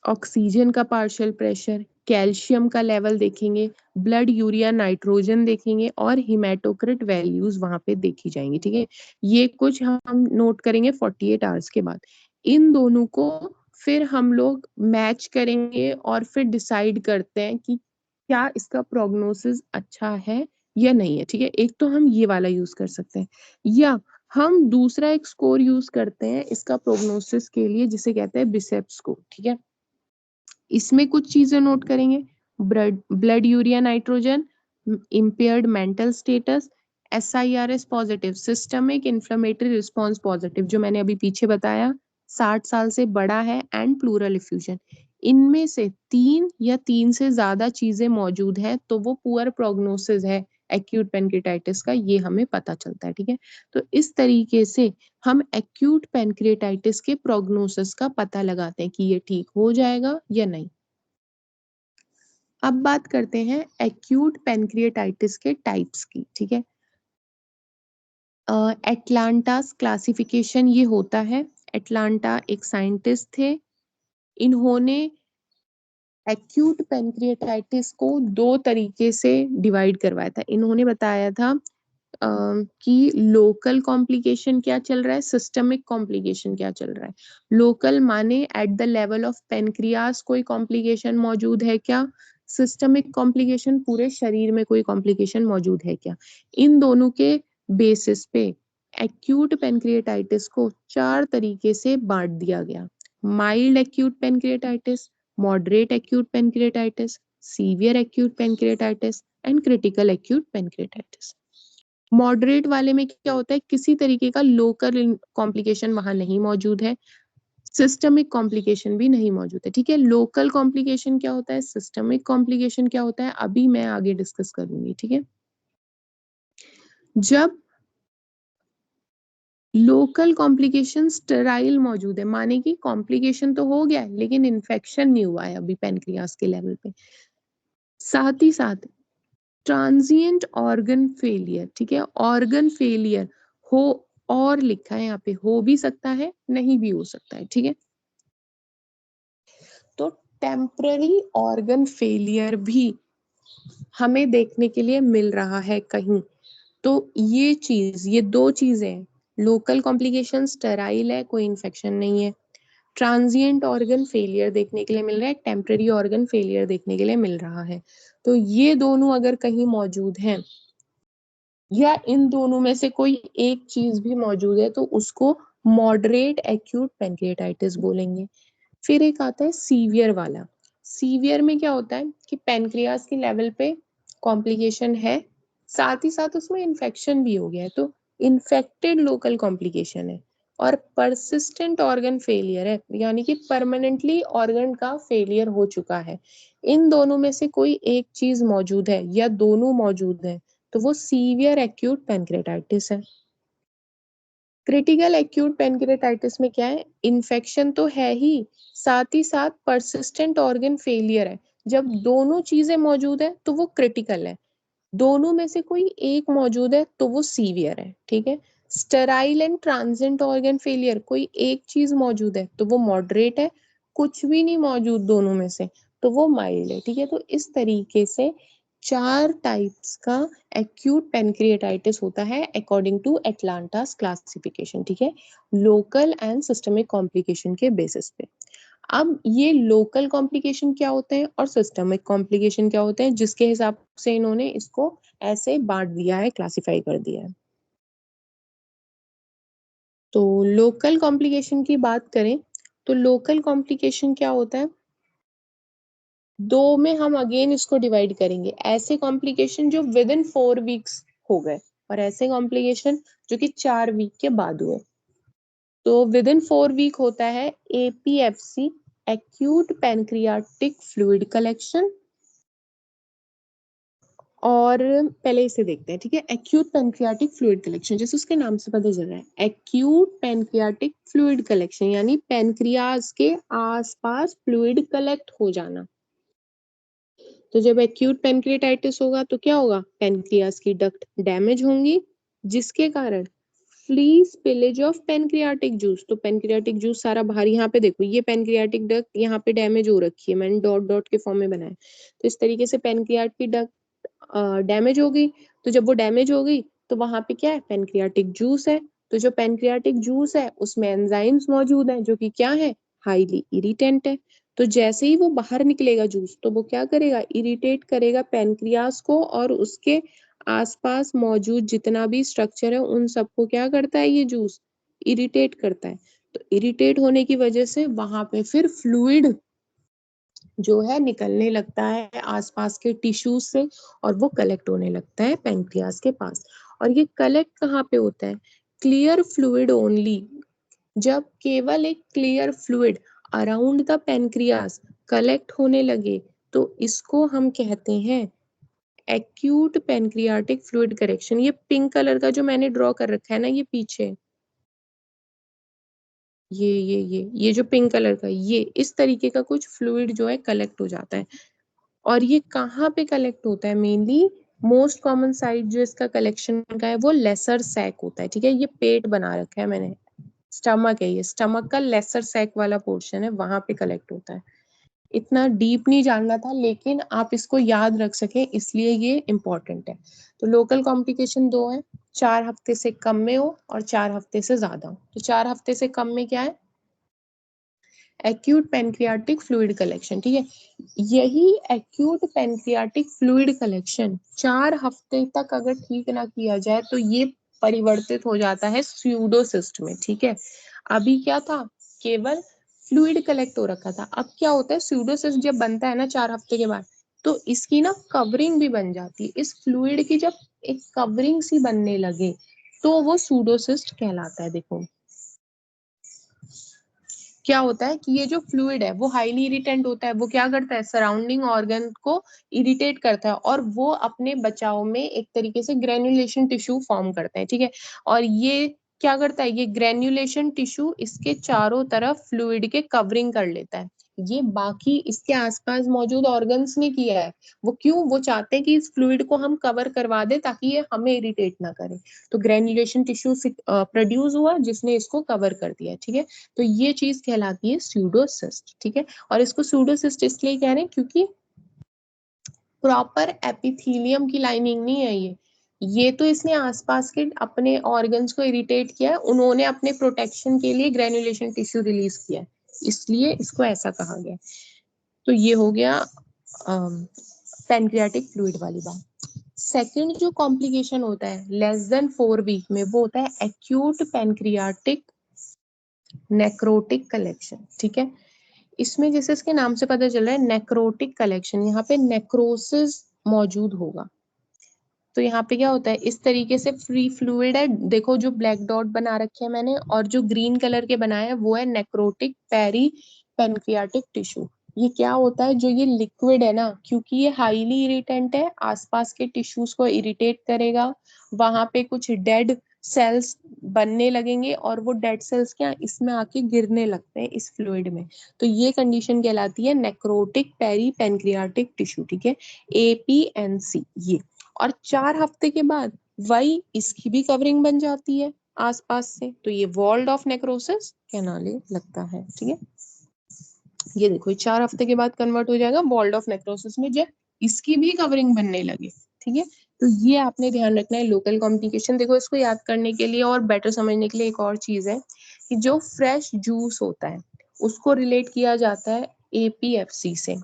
ऑक्सीजन का पार्शियल प्रेशर, कैल्शियम का लेवल देखेंगे, ब्लड यूरिया नाइट्रोजन देखेंगे और हिमेटोक्रिट वैल्यूज वहां पे देखी जाएंगी, ठीक है। ये कुछ हम नोट करेंगे 48 आवर्स के बाद। इन दोनों को फिर हम लोग मैच करेंगे और फिर डिसाइड करते हैं कि क्या इसका प्रोग्नोसिस अच्छा है या नहीं है, ठीक है। एक तो हम ये वाला यूज कर सकते हैं, या हम दूसरा एक स्कोर यूज करते हैं इसका प्रोग्नोसिस के लिए, जिसे कहते हैं बिसेप स्कोर, ठीक है। इसमें कुछ चीजें नोट करेंगे, blood urea nitrogen, impaired mental status, SIRS positive, systemic inflammatory response positive, जो मैंने अभी पीछे बताया 60 साल से बड़ा है, एंड प्लूरल इफ्यूजन। इनमें से 3 या 3 से ज्यादा चीजें मौजूद है तो वो पुअर प्रोग्नोसिस है एक्यूट पेनक्रेटाइटिस का, ये हमें पता चलता है, ठीक है। तो इस तरीके से हम एक्यूट पेनक्रेटाइटिस के प्रोग्नोसिस का पता लगाते हैं कि ये ठीक हो जाएगा या नहीं। अब बात करते हैं एक्यूट पेनक्रिएटाइटिस के टाइप्स की, ठीक है। एटलांटास क्लासिफिकेशन ये होता है, एटलांटा एक साइंटिस्ट थे, इन्होंने एक्यूट पेनक्रिएटाइटिस को 2 तरीके से डिवाइड करवाया था। इन्होंने बताया था कि लोकल कॉम्प्लिकेशन क्या चल रहा है, सिस्टमिक कॉम्प्लिकेशन क्या चल रहा है। लोकल माने at the level of pancreas कोई कॉम्प्लिकेशन मौजूद है क्या, सिस्टमिक कॉम्प्लिकेशन पूरे शरीर में कोई कॉम्प्लिकेशन मौजूद है क्या। इन दोनों के बेसिस पे एक्यूट पेनक्रिएटाइटिस को 4 तरीके से बांट दिया गया, mild acute pancreatitis, moderate acute pancreatitis, severe acute pancreatitis and critical acute pancreatitis. Moderate वाले में क्या होता है, किसी तरीके का लोकल कॉम्प्लिकेशन वहां नहीं मौजूद है, सिस्टमिक कॉम्प्लिकेशन भी नहीं मौजूद है, ठीक है। लोकल कॉम्प्लिकेशन क्या होता है, सिस्टमिक कॉम्प्लिकेशन क्या होता है, अभी मैं आगे डिस्कस करूंगी, ठीक है। जब लोकल कॉम्प्लिकेशन स्टेराइल मौजूद है, माने कि कॉम्प्लिकेशन तो हो गया है लेकिन इन्फेक्शन नहीं हुआ है अभी पेनक्रियास के लेवल पे, साथ ही साथ ट्रांजिएंट ऑर्गन फेलियर, ठीक है। ऑर्गन फेलियर हो, और लिखा है यहाँ पे, हो भी सकता है नहीं भी हो सकता है, ठीक है। तो टेम्पररी ऑर्गन फेलियर भी हमें देखने के लिए मिल रहा है कहीं। तो ये चीज, ये 2 चीजें हैं, लोकल कॉम्प्लिकेशन स्टेराइल है, कोई इन्फेक्शन नहीं है, ट्रांजिएंट ऑर्गन फेलियर देखने के लिए मिल रहा है, टेम्पररी ऑर्गन फेलियर देखने के लिए मिल रहा है। तो ये दोनों अगर कहीं मौजूद हैं, या इन दोनों में से कोई एक चीज भी मौजूद है, तो उसको मॉडरेट एक्यूट पेनक्रिएटाइटिस बोलेंगे। फिर एक आता है सीवियर वाला। सीवियर में क्या होता है कि पेनक्रियास के लेवल पे कॉम्प्लिकेशन है, साथ ही साथ उसमें इन्फेक्शन भी हो गया है, तो इन्फेक्टेड लोकल कॉम्प्लिकेशन है, और परसिस्टेंट ऑर्गन फेलियर है, यानी कि परमानेंटली ऑर्गन का फेलियर हो चुका है। इन दोनों में से कोई एक चीज मौजूद है या दोनों मौजूद है, तो वो सीवियर एक्यूट पेनक्रेटाइटिस है। क्रिटिकल एक्यूट पेनक्रेटाइटिस में क्या है, इन्फेक्शन तो है ही, साथ ही साथ परसिस्टेंट ऑर्गन फेलियर है। जब दोनों चीजें मौजूद है तो वो क्रिटिकल है, दोनों में से कोई एक मौजूद है तो वो सीवियर है, ठीक है। Sterile and transient organ failure, कोई एक चीज मौजूद है तो वो मॉडरेट है, कुछ भी नहीं मौजूद दोनों में से तो वो माइल्ड है, ठीक है। तो इस तरीके से 4 टाइप्स का एक्यूट पेनक्रिएटाइटिस होता है अकॉर्डिंग टू एटलांटास क्लासिफिकेशन, ठीक है, लोकल एंड सिस्टमिक कॉम्प्लिकेशन के बेसिस पे। अब ये लोकल कॉम्प्लिकेशन क्या होते हैं और सिस्टमिक कॉम्प्लिकेशन क्या होते हैं, जिसके हिसाब से इन्होंने इसको ऐसे बांट दिया है, क्लासिफाई कर दिया है। तो लोकल कॉम्प्लिकेशन की बात करें तो लोकल कॉम्प्लिकेशन क्या होता है, 2 में हम अगेन इसको डिवाइड करेंगे, ऐसे कॉम्प्लिकेशन जो विद इन 4 वीक्स हो गए, और ऐसे कॉम्प्लिकेशन जो कि 4 वीक के बाद हुए। तो विद इन 4 वीक होता है APFC, acute pancreatic fluid collection, और पहले इसे देखते हैं, ठीक है। एक्यूट पैनक्रियाटिक फ्लूइड कलेक्शन, जैसे उसके नाम से पता चल रहा है, एक्यूट पैनक्रियाटिक फ्लूइड कलेक्शन यानी पैनक्रियाज के आसपास फ्लूइड कलेक्ट हो जाना। तो जब एक्यूट पैनक्रियाटाइटिस होगा तो क्या होगा, पैनक्रियाज की डक्ट डैमेज होंगी, जिसके कारण free spillage of pancreatic juice, तो पैनक्रियाटिक जूस सारा बाहर, यहाँ पे देखो ये पैनक्रियाटिक डक्ट यहाँ पे डैमेज हो रखी है, मैंने डॉट डॉट के फॉर्म में बनाया, तो इस तरीके से पैनक्रियाट की डक्ट डैमेज हो गई। तो जब वो डैमेज हो गई तो वहां पे क्या है, पैनक्रियाटिक जूस है, तो जो पैनक्रियाटिक जूस है उसमें एंजाइम्स मौजूद है जो कि क्या है, हाईली इरिटेंट है। तो जैसे ही वो बाहर निकलेगा जूस, तो वो क्या करेगा, इरिटेट करेगा पेनक्रियास को, और उसके आसपास मौजूद जितना भी स्ट्रक्चर है उन सबको क्या करता है, ये जूस इरिटेट करता है। तो इरिटेट होने की वजह से वहां पे फिर फ्लूइड जो है निकलने लगता है आसपास के टिश्यूज से, और वो कलेक्ट होने लगता है पेनक्रियास के पास। और ये कलेक्ट कहाँ पे होता है, क्लियर फ्लूइड ओनली। जब केवल एक clear fluid around the pancreas collect होने लगे, तो इसको हम कहते हैं एक्यूट पेनक्रियाटिक फ्लूइड करेक्शन। ये पिंक कलर का जो मैंने ड्रॉ कर रखा है ना, ये पीछे, ये जो पिंक कलर का, ये इस तरीके का कुछ फ्लूइड जो है कलेक्ट हो जाता है। और ये कहाँ पे कलेक्ट होता है, मेनली मोस्ट कॉमन साइट जो इसका कलेक्शन का है वो लेसर सैक होता है। ठीक है, ये पेट बना रखा है मैंने, स्टमक है, ये स्टमक का लेसर सैक वाला पोर्शन है, वहां पे कलेक्ट होता है। इतना डीप नहीं जानना था, लेकिन आप इसको याद रख सके इसलिए ये इम्पोर्टेंट है। तो लोकल कॉम्प्लिकेशन दो है, 4 हफ्ते से कम में हो और 4 हफ्ते से ज्यादा हो। तो 4 हफ्ते से कम में क्या है, एक्यूट पेनक्रियाटिक फ्लूइड कलेक्शन। ठीक है, यही एक्यूट पेनक्रियाटिक फ्लूइड कलेक्शन 4 हफ्ते तक अगर ठीक ना किया जाए तो ये परिवर्तित हो जाता है स्यूडोसिस्ट में। ठीक है, अभी क्या था, केवल फ्लूइड कलेक्ट हो रखा था, अब क्या होता है, स्यूडोसिस्ट जब बनता है ना 4 हफ्ते के बाद, तो इसकी ना कवरिंग भी बन जाती है। इस फ्लूइड की जब एक कवरिंग सी बनने लगे तो वो स्यूडोसिस्ट कहलाता है। देखो क्या होता है कि ये जो फ्लूइड है वो हाईली इरिटेंट होता है, वो क्या करता है, सराउंडिंग ऑर्गन को इरिटेट करता है, और वो अपने बचाव में एक तरीके से ग्रेन्युलेशन टिश्यू फॉर्म करते हैं। ठीक है, और ये क्या करता है, ये ग्रेन्युलेशन टिश्यू इसके चारों तरफ फ्लूइड के कवरिंग कर लेता है। ये बाकी इसके आसपास मौजूद ऑर्गन्स ने किया है, वो क्यों, वो चाहते हैं कि इस फ्लूइड को हम कवर करवा दे ताकि ये हमें इरिटेट ना करे। तो ग्रेन्युलेशन टिश्यू प्रोड्यूस हुआ जिसने इसको कवर कर दिया। ठीक है, तो ये चीज कहलाती है स्यूडोसिस्ट। ठीक है, और इसको स्यूडोसिस्ट इसलिए कह रहे हैं क्योंकि प्रॉपर एपिथेलियम की लाइनिंग नहीं है ये तो इसने आसपास के अपने ऑर्गन्स को इरिटेट किया है, उन्होंने अपने प्रोटेक्शन के लिए ग्रेन्युलेशन टिश्यू रिलीज किया है, इसलिए इसको ऐसा कहा गया। तो ये हो गया पेनक्रियाटिक फ्लूइड वाली बात। सेकंड जो कॉम्प्लिकेशन होता है लेस देन 4 वीक में, वो होता है एक्यूट पेनक्रियाटिक नेक्रोटिक कलेक्शन। ठीक है, इसमें जैसे इसके नाम से पता चल रहा है नेक्रोटिक कलेक्शन, यहाँ पे नेक्रोसिस मौजूद होगा। तो यहाँ पे क्या होता है, इस तरीके से फ्री फ्लूइड है, देखो जो ब्लैक डॉट बना रखे हैं मैंने, और जो ग्रीन कलर के बनाए हैं वो है नेक्रोटिक पेरी पेनक्रियाटिक टिश्यू। ये क्या होता है, जो ये लिक्विड है ना, क्योंकि ये हाईली इरिटेंट है, आसपास के टिश्यूज को इरिटेट करेगा, वहां पे कुछ डेड सेल्स बनने लगेंगे, और वो डेड सेल्स क्या इसमें आके गिरने लगते हैं इस फ्लूइड में। तो ये कंडीशन कहलाती है नेक्रोटिक पेरी पेनक्रियाटिक टिश्यू। ठीक है, APNC ये। और 4 हफ्ते के बाद वही इसकी भी कवरिंग बन जाती है आसपास से, तो ये वॉल्ड ऑफ नेक्रोसिस कहलाने लगता है। ठीक है, ये देखो 4 हफ्ते के बाद कन्वर्ट हो जाएगा वॉल्ड ऑफ नेक्रोसिस में, जब इसकी भी कवरिंग बनने लगे। ठीक है, तो ये आपने ध्यान रखना है लोकल कॉम्प्लिकेशन। देखो इसको याद करने के लिए और बेटर समझने के लिए एक और चीज है कि जो फ्रेश जूस होता है उसको रिलेट किया जाता है APFC से।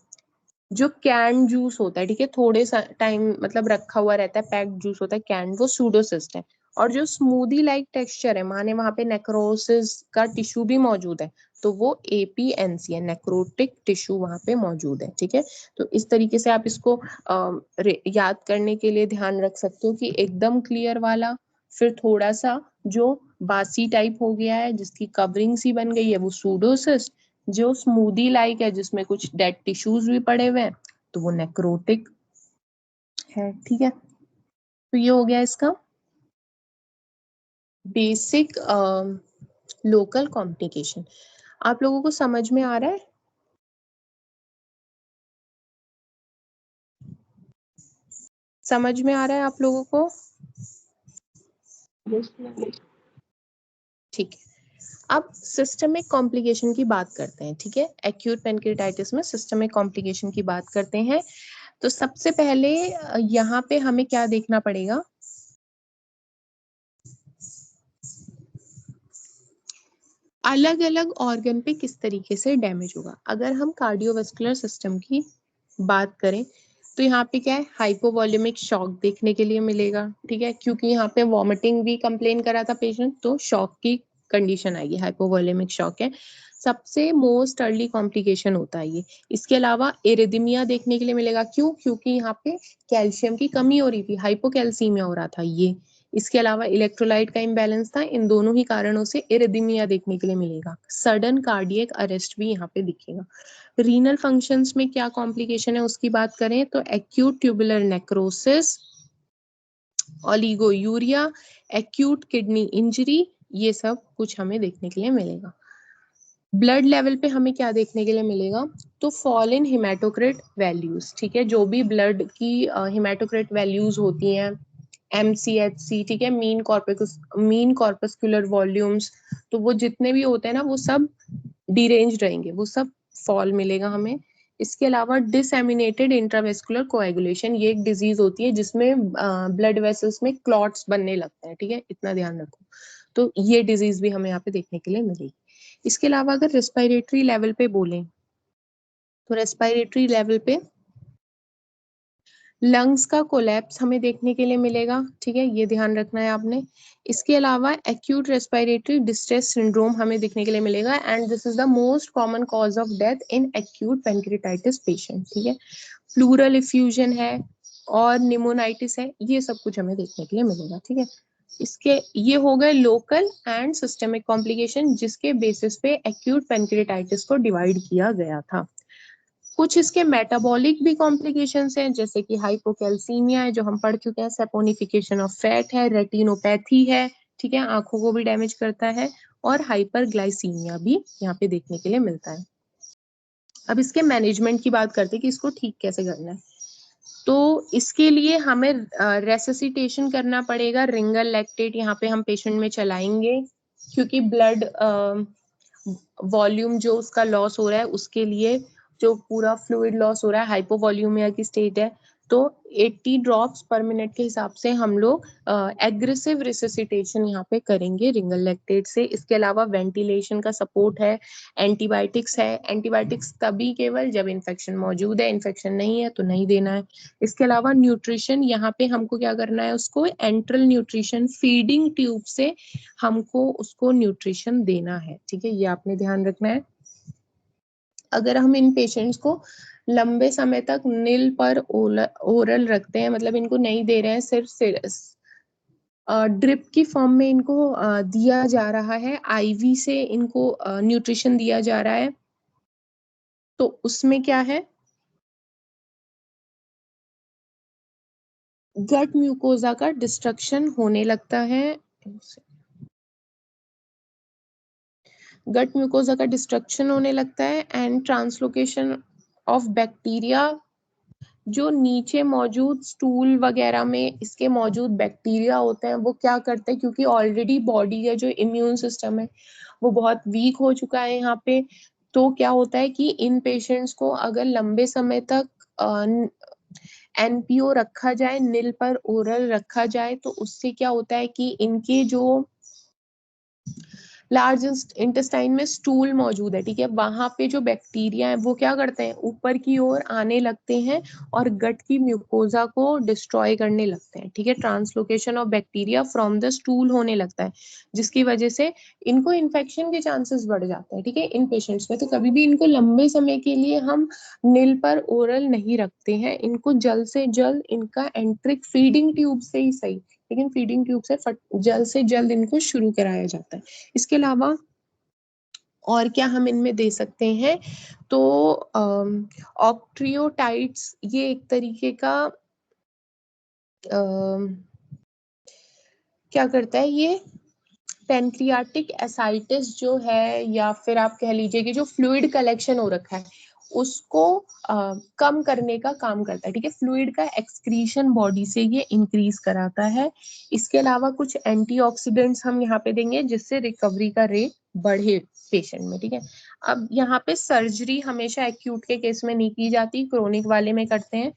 जो कैन जूस होता है, ठीक है, थोड़े टाइम मतलब रखा हुआ रहता है, पैक्ड जूस होता है कैन, वो सूडोसिस्ट है। और जो स्मूदी लाइक टेक्सचर है, माने वहां पे नेक्रोसिस का टिश्यू भी मौजूद है, तो वो APNC है, नेक्रोटिक टिश्यू वहां पे मौजूद है। ठीक है, तो इस तरीके से आप इसको याद करने के लिए ध्यान रख सकते हो कि एकदम क्लियर वाला, फिर थोड़ा सा जो बासी टाइप हो गया है जिसकी कवरिंग सी बन गई है वो सूडोसिस्ट, जो स्मूदी लाइक है जिसमें कुछ डेड टिश्यूज भी पड़े हुए हैं तो वो नेक्रोटिक है। ठीक है, तो ये हो गया इसका बेसिक लोकल कॉम्प्लिकेशन। आप लोगों को समझ में आ रहा है, समझ में आ रहा है आप लोगों को? ठीक है, अब सिस्टमिक कॉम्प्लिकेशन की बात करते हैं। ठीक है, एक्यूट पेनक्रियाटाइटिस में सिस्टमिक कॉम्प्लिकेशन की बात करते हैं। तो सबसे पहले यहाँ पे हमें क्या देखना पड़ेगा, अलग अलग ऑर्गन पे किस तरीके से डैमेज होगा। अगर हम कार्डियोवास्कुलर सिस्टम की बात करें तो यहाँ पे क्या है, हाइपोवॉल्यूमिक शॉक देखने के लिए मिलेगा, ठीक है, क्योंकि यहाँ पे वॉमिटिंग भी कंप्लेन करा था पेशेंट, तो शॉक की कंडीशन आएगी, हाइपोवॉल्यूमिक शॉक है, सबसे मोस्ट अर्ली कॉम्प्लिकेशन होता है ये। इसके अलावा एरिदमिया देखने के लिए मिलेगा, क्यों, क्योंकि यहाँ पे कैल्शियम की कमी हो रही थी, हाइपोकैल्सीमिया हो रहा था ये। इसके अलावा इलेक्ट्रोलाइट का इम्बैलेंस था, इन दोनों ही कारणों से एरिदमिया देखने के लिए मिलेगा। सडन कार्डियक अरेस्ट भी यहाँ पे दिखेगा। रीनल फंक्शंस में क्या कॉम्प्लिकेशन है उसकी बात करें तो acute tubular necrosis, oliguria, acute kidney injury, ये सब कुछ हमें देखने के लिए मिलेगा। ब्लड लेवल पे हमें क्या देखने के लिए मिलेगा, तो फॉल इन हिमेटोक्रिट वैल्यूज, ठीक है, जो भी ब्लड की हिमेटोक्रिट वैल्यूज होती हैं, MCHC, ठीक है, मीन कॉर्पस्कुलर वॉल्यूम्स, तो वो जितने भी होते हैं ना वो सब डिरेंज रहेंगे, वो सब फॉल मिलेगा हमें। इसके अलावा डिसएमिनेटेड इंट्रावेस्कुलर कोएगुलेशन, ये एक डिजीज होती है जिसमें ब्लड वेसल्स में क्लॉट्स बनने लगते हैं, ठीक है, इतना ध्यान रखो, तो ये डिजीज भी हमें यहाँ पे देखने के लिए मिलेगी। इसके अलावा अगर रेस्पिरेटरी लेवल पे बोलें तो रेस्पिरेटरी लेवल पे लंग्स का कोलैप्स हमें देखने के लिए मिलेगा, ठीक है, ये ध्यान रखना है आपने। इसके अलावा एक्यूट रेस्पिरेटरी डिस्ट्रेस सिंड्रोम हमें देखने के लिए मिलेगा, and this is the most common cause of death in acute pancreatitis patient, ठीक है। प्लूरल इफ्यूजन है और निमोनाइटिस है, ये सब कुछ हमें देखने के लिए मिलेगा, ठीक है। इसके ये हो गए लोकल एंड सिस्टमिक कॉम्प्लिकेशन, जिसके बेसिस पे एक्यूट पेंक्रेटाइटिस को डिवाइड किया गया था। कुछ इसके मेटाबॉलिक भी कॉम्प्लिकेशंस हैं, जैसे कि हाइपोकैल्सीमिया है जो हम पढ़ चुके हैं, सेपोनिफिकेशन ऑफ फैट है, रेटिनोपैथी है, ठीक है, आंखों को भी डैमेज करता है, और हाइपरग्लाइसीमिया भी यहाँ पे देखने के लिए मिलता है। अब इसके मैनेजमेंट की बात करते हैं कि इसको ठीक कैसे करना है। तो इसके लिए हमें रेसिसिटेशन करना पड़ेगा, रिंगल लैक्टेट यहाँ पे हम पेशेंट में चलाएंगे, क्योंकि ब्लड वॉल्यूम जो उसका लॉस हो रहा है उसके लिए जो पूरा फ्लूइड लॉस हो रहा है, हाइपोवॉल्यूमिया की स्टेट है, तो 80 ड्रॉप्स पर मिनट के हिसाब से हम लोग एग्रेसिव रिससिटेशन यहाँ पे करेंगे रिंगल लैक्टेट से। इसके अलावा वेंटिलेशन का सपोर्ट है, एंटीबायोटिक्स है, एंटीबायोटिक्स तभी केवल जब इन्फेक्शन मौजूद है, इन्फेक्शन नहीं है तो नहीं देना है। इसके अलावा न्यूट्रिशन, यहाँ पे हमको क्या करना है, उसको एंट्रल न्यूट्रिशन फीडिंग ट्यूब से हमको उसको न्यूट्रिशन देना है, ठीक है, ये आपने ध्यान रखना है। अगर हम इन पेशेंट्स को लंबे समय तक नील पर ओरल रखते हैं, मतलब इनको नहीं दे रहे हैं, सिर्फ ड्रिप की फॉर्म में इनको दिया जा रहा है, आईवी से इनको न्यूट्रिशन दिया जा रहा है, तो उसमें क्या है, गट म्यूकोजा का डिस्ट्रक्शन होने लगता है, गट म्यूकोजा का डिस्ट्रक्शन होने लगता है, एंड ट्रांसलोकेशन ऑफ बैक्टीरिया, जो नीचे मौजूद स्टूल वगैरह में इसके मौजूद बैक्टीरिया होते हैं, वो क्या करते हैं, क्योंकि ऑलरेडी बॉडी का जो इम्यून सिस्टम है वो बहुत वीक हो चुका है यहाँ पे, तो क्या होता है कि इन पेशेंट्स को अगर लंबे समय तक एनपीओ रखा जाए, नील पर ओरल रखा जाए, तो उससे क्या होता है कि इनके जो लार्ज इंटेस्टाइन में स्टूल मौजूद है, ठीक है, वहां पे जो बैक्टीरिया है वो क्या करते हैं, ऊपर की ओर आने लगते हैं और गट की म्यूकोजा को डिस्ट्रॉय करने लगते हैं, ठीक है, translocation of bacteria from the stool होने लगता है, जिसकी वजह से इनको इन्फेक्शन के चांसेस बढ़ जाते हैं, ठीक है, इन पेशेंट्स में। तो कभी भी इनको लंबे समय के लिए हम नील पर ओरल नहीं रखते हैं, इनको जल्द से जल्द इनका एंट्रिक फीडिंग ट्यूब से ही सही, लेकिन फीडिंग ट्यूब से जल्द इनको शुरू कराया जाता है। इसके अलावा और क्या हम इनमें दे सकते हैं, तो ऑक्ट्रियोटाइड्स, ये एक तरीके का क्या करता है, ये पेनक्रियाटिक एसाइटिस जो है, या फिर आप कह लीजिए कि जो फ्लूइड कलेक्शन हो रखा है उसको कम करने का काम करता है, ठीक है, फ्लूइड का एक्सक्रीशन बॉडी से ये इंक्रीज कराता है। इसके अलावा कुछ एंटीऑक्सीडेंट्स हम यहाँ पे देंगे जिससे रिकवरी का रेट बढ़े पेशेंट में, ठीक है। अब यहाँ पे सर्जरी हमेशा एक्यूट के केस में नहीं की जाती, क्रोनिक वाले में करते हैं।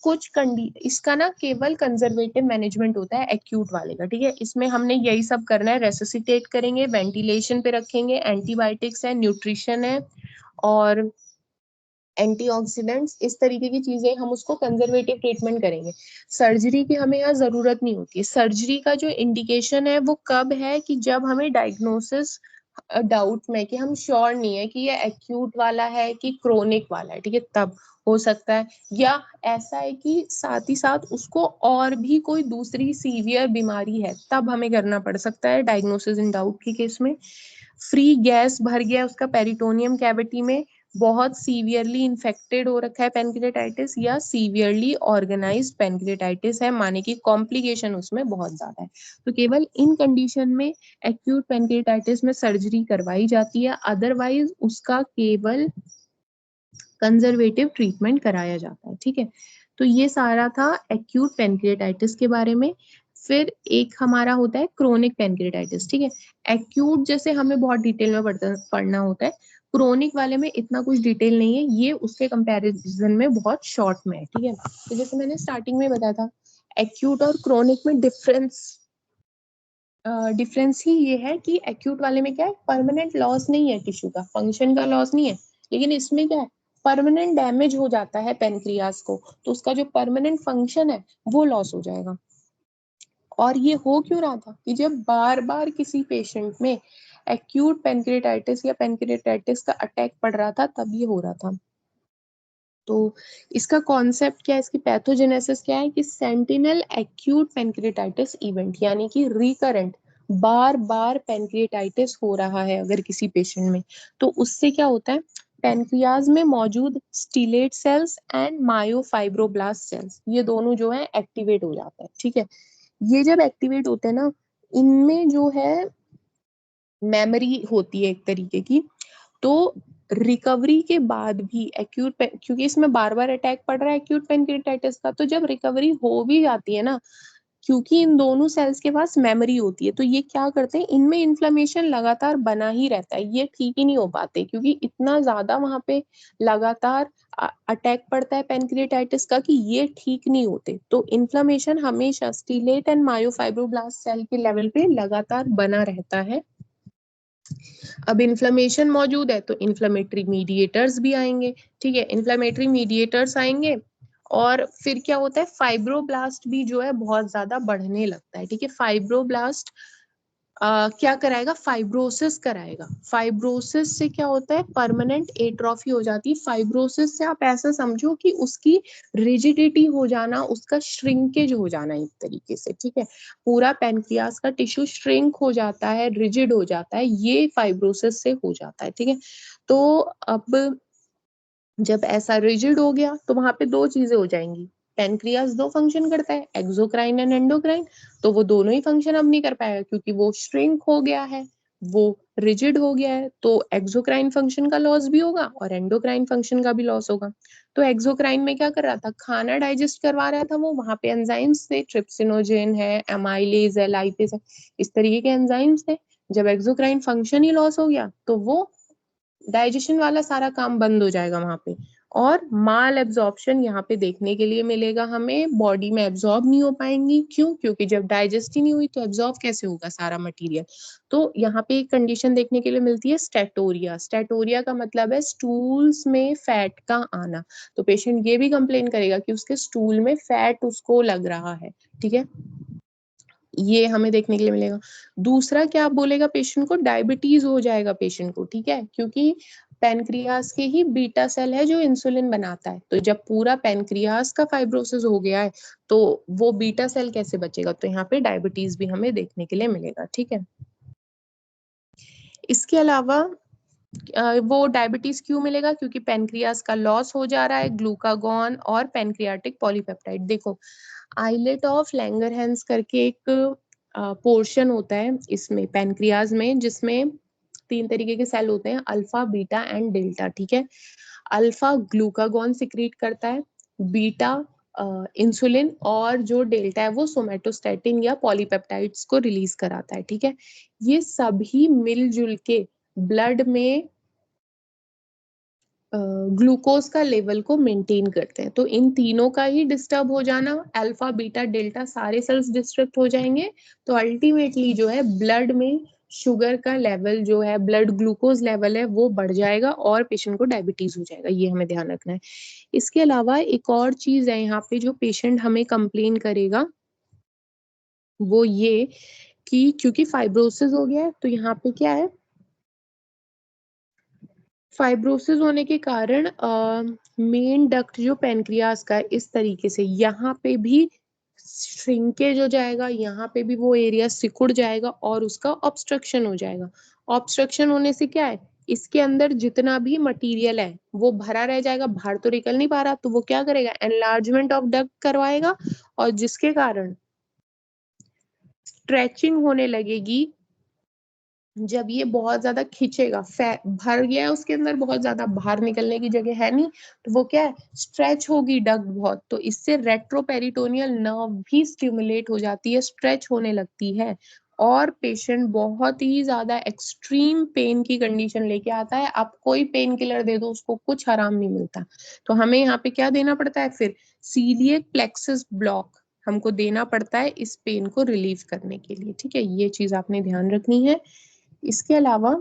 कुछ इसका ना केवल कंजर्वेटिव मैनेजमेंट होता है एक्यूट वाले का, ठीक है। इसमें हमने यही सब करना है, रेसिसिटेट करेंगे, वेंटिलेशन पे रखेंगे, एंटीबायोटिक्स है, न्यूट्रिशन है और एंटीऑक्सीडेंट्स, इस तरीके की चीजें हम उसको कंजर्वेटिव ट्रीटमेंट करेंगे। सर्जरी की हमें यहाँ जरूरत नहीं होती है। सर्जरी का जो इंडिकेशन है वो कब है कि जब हमें डायग्नोसिस डाउट में कि हम श्योर नहीं है कि ये एक्यूट वाला है कि क्रोनिक वाला है, ठीक है, तब हो सकता है। या ऐसा है कि साथ ही साथ उसको और भी कोई दूसरी सीवियर बीमारी है, तब हमें करना पड़ सकता है डायग्नोसिस इन डाउट के केस में। फ्री गैस भर गया उसका पेरिटोनियम कैविटी में, बहुत सीवियरली इन्फेक्टेड हो रखा है पेनक्रियाटाइटिस, या सीवियरली ऑर्गेनाइज्ड पेनक्रियाटाइटिस है, माने कि कॉम्प्लिकेशन उसमें बहुत ज्यादा है, तो केवल इन कंडीशन में एक्यूट पेनक्रियाटाइटिस में सर्जरी करवाई जाती है, अदरवाइज उसका केवल कंजर्वेटिव ट्रीटमेंट कराया जाता है, ठीक है। तो ये सारा था एक्यूट पेनक्रियाटाइटिस के बारे में। फिर एक हमारा होता है क्रोनिक पेनक्रियाटाइटिस, ठीक है। एक्यूट जैसे हमें बहुत डिटेल में पढ़ना होता है, क्रोनिक वाले में इतना कुछ डिटेल नहीं है, ये उसके कंपैरिजन में बहुत शॉर्ट में है, ठीक है। तो जैसे मैंने स्टार्टिंग में बताया था, एक्यूट और क्रोनिक में डिफरेंस ही ये है कि एक्यूट वाले में क्या है, परमानेंट लॉस नहीं है, टिश्यू का फंक्शन का लॉस नहीं है, लेकिन इसमें क्या है, परमानेंट डैमेज हो जाता है पेनक्रियास को, तो उसका जो परमानेंट फंक्शन है वो लॉस हो जाएगा। और ये हो क्यों रहा था कि जब बार बार किसी पेशेंट में एक्यूट पेनक्रियाटाइटिस या पेनक्रियाटाइटिस का अटैक पड़ रहा था, तब ये हो रहा था। तो इसका कॉन्सेप्ट क्या है, इसकी पैथोजेनेसिस क्या है कि सेंटिनल एक्यूट पेनक्रियाटाइटिस इवेंट, यानी कि रिकरेंट बार बार पेनक्रियाटाइटिस हो रहा है अगर किसी पेशेंट में, तो उससे क्या होता है, पेनक्रियाज में मौजूद stellate sales and myofibroblast sales, ये दोनों जो है एक्टिवेट हो जाता है, ठीक है। ये जब एक्टिवेट होते हैं ना, इनमें जो है मेमोरी होती है एक तरीके की, तो रिकवरी के बाद भी एक्यूट, क्योंकि इसमें बार बार अटैक पड़ रहा है एक्यूट पेनक्रियाटाइटिस का, तो जब रिकवरी हो भी जाती है ना, क्योंकि इन दोनों सेल्स के पास मेमोरी होती है, तो ये क्या करते हैं, इनमें इन्फ्लेमेशन लगातार बना ही रहता है, ये ठीक ही नहीं हो पाते, क्योंकि इतना ज्यादा वहां पे लगातार अटैक पड़ता है पेनक्रियाटाइटिस का कि ये ठीक नहीं होते, तो इन्फ्लेमेशन हमेशा स्टीलेट एंड मायोफाइब्रोब्लास्ट सेल के लेवल पे लगातार बना रहता है। अब इन्फ्लेमेशन मौजूद है तो इन्फ्लेमेटरी मीडिएटर्स भी आएंगे, ठीक है, इन्फ्लेमेटरी मीडिएटर्स आएंगे, और फिर क्या होता है, फाइब्रोब्लास्ट भी जो है बहुत ज्यादा बढ़ने लगता है, ठीक है। फाइब्रोब्लास्ट क्या कराएगा, फाइब्रोसिस कराएगा। फाइब्रोसिस से क्या होता है, परमानेंट एट्रोफी हो जाती है। फाइब्रोसिस से आप ऐसा समझो कि उसकी रिजिडिटी हो जाना, उसका श्रिंकेज हो जाना एक तरीके से, ठीक है, पूरा पेनक्रियास का टिश्यू श्रिंक हो जाता है, रिजिड हो जाता है, ये फाइब्रोसिस से हो जाता है, ठीक है। तो अब जब ऐसा रिजिड हो गया तो वहां पे दो चीजें हो जाएंगी, पेनक्रियास दो फंक्शन करता है, एक्सोक्राइन एंड एंडोक्राइन, तो वो दोनों ही फंक्शन अब नहीं कर पाएगा क्योंकि वो श्रिंक हो गया है, वो रिजिड हो गया है, तो एक्सोक्राइन फंक्शन का लॉस भी होगा और एंडोक्राइन फंक्शन का भी लॉस होगा। तो एक्सोक्राइन में क्या कर रहा था, खाना डाइजेस्ट करवा रहा था, वो वहां पे एंजाइम्स थे, ट्रिप्सिनोजेन है, एमाइलेज है, लाइपेज है, इस तरीके के एंजाइम्स थे। जब एक्सोक्राइन फंक्शन ही लॉस हो गया तो वो डाइजेशन वाला सारा काम बंद हो जाएगा वहां पे, और माल एब्जॉर्प्शन यहाँ पे देखने के लिए मिलेगा हमें, बॉडी में एब्जॉर्ब नहीं हो पाएंगी, क्यों, क्योंकि जब डाइजेस्ट ही नहीं हुई तो एब्जॉर्ब कैसे होगा सारा मटेरियल। तो यहाँ पे एक कंडीशन देखने के लिए मिलती है स्टेटोरिया। स्टेटोरिया का मतलब है स्टूल्स में फैट का आना, तो पेशेंट ये भी कंप्लेन करेगा कि उसके स्टूल में फैट उसको लग रहा है, ठीक है, ये हमें देखने के लिए मिलेगा। दूसरा क्या बोलेगा पेशेंट को, डायबिटीज हो जाएगा पेशेंट को, ठीक है, क्योंकि पेनक्रियास के ही बीटा सेल है जो इंसुलिन बनाता है, तो जब पूरा पेनक्रियास का फाइब्रोसिस हो गया है तो वो बीटा सेल कैसे बचेगा, तो यहाँ पे डायबिटीज भी हमें देखने के लिए मिलेगा, ठीक है। इसके अलावा वो डायबिटीज क्यों मिलेगा, क्योंकि पेनक्रियास का लॉस हो जा रहा है, ग्लूकागॉन और पेनक्रियाटिक पॉलीपेप्टाइड। देखो, आइलेट ऑफ लैंगरहैंस करके एक पोर्शन होता है इसमें पेनक्रियाज में, जिसमें तीन तरीके के सेल होते हैं, अल्फा, बीटा एंड डेल्टा, ठीक है। अल्फा ग्लूकागॉन सिक्रीट करता है, बीटा इंसुलिन, और जो डेल्टा है वो सोमेटोस्टेटिन या पॉलीपेप्टाइड्स को रिलीज कराता है, ठीक है। ये सभी मिलजुल के ब्लड में ग्लूकोज का लेवल को मेंटेन करते हैं। तो इन तीनों का ही डिस्टर्ब हो जाना, अल्फा बीटा डेल्टा सारे सेल्स डिस्ट्रक्ट हो जाएंगे, तो अल्टीमेटली जो है ब्लड में शुगर का लेवल जो है, ब्लड ग्लूकोज लेवल है, वो बढ़ जाएगा और पेशेंट को डायबिटीज हो जाएगा। ये हमें ध्यान रखना है। इसके अलावा एक और चीज है यहाँ पे जो पेशेंट हमें कंप्लेन करेगा, वो ये कि क्योंकि फाइब्रोसिस हो गया है, तो यहाँ पे क्या है, फाइब्रोसिस होने के कारण मेन डक्ट जो पेनक्रियास का है, इस तरीके से यहाँ पे भी श्रिंकेज हो जाएगा, यहाँ पे भी वो एरिया सिकुड़ जाएगा और उसका ऑब्स्ट्रक्शन हो जाएगा। ऑब्स्ट्रक्शन होने से क्या है, इसके अंदर जितना भी मटेरियल है वो भरा रह जाएगा, बाहर तो निकल नहीं पा रहा, तो वो क्या करेगा, एनलार्जमेंट ऑफ डक्ट करवाएगा, और जिसके कारण स्ट्रेचिंग होने लगेगी। जब ये बहुत ज्यादा खींचेगा, भर गया है उसके अंदर, बहुत ज्यादा बाहर निकलने की जगह है नहीं, तो वो क्या है, स्ट्रेच होगी डक्ट बहुत, तो इससे रेट्रोपेरिटोनियल नर्व भी स्टिमुलेट हो जाती है, स्ट्रेच होने लगती है, और पेशेंट बहुत ही ज्यादा एक्सट्रीम पेन की कंडीशन लेके आता है। आप कोई पेन किलर दे दो उसको, कुछ आराम नहीं मिलता। तो हमें यहाँ पे क्या देना पड़ता है फिर, सीलिएक प्लेक्सस ब्लॉक हमको देना पड़ता है इस पेन को रिलीव करने के लिए। ठीक है, ये चीज आपने ध्यान रखनी है। इसके अलावा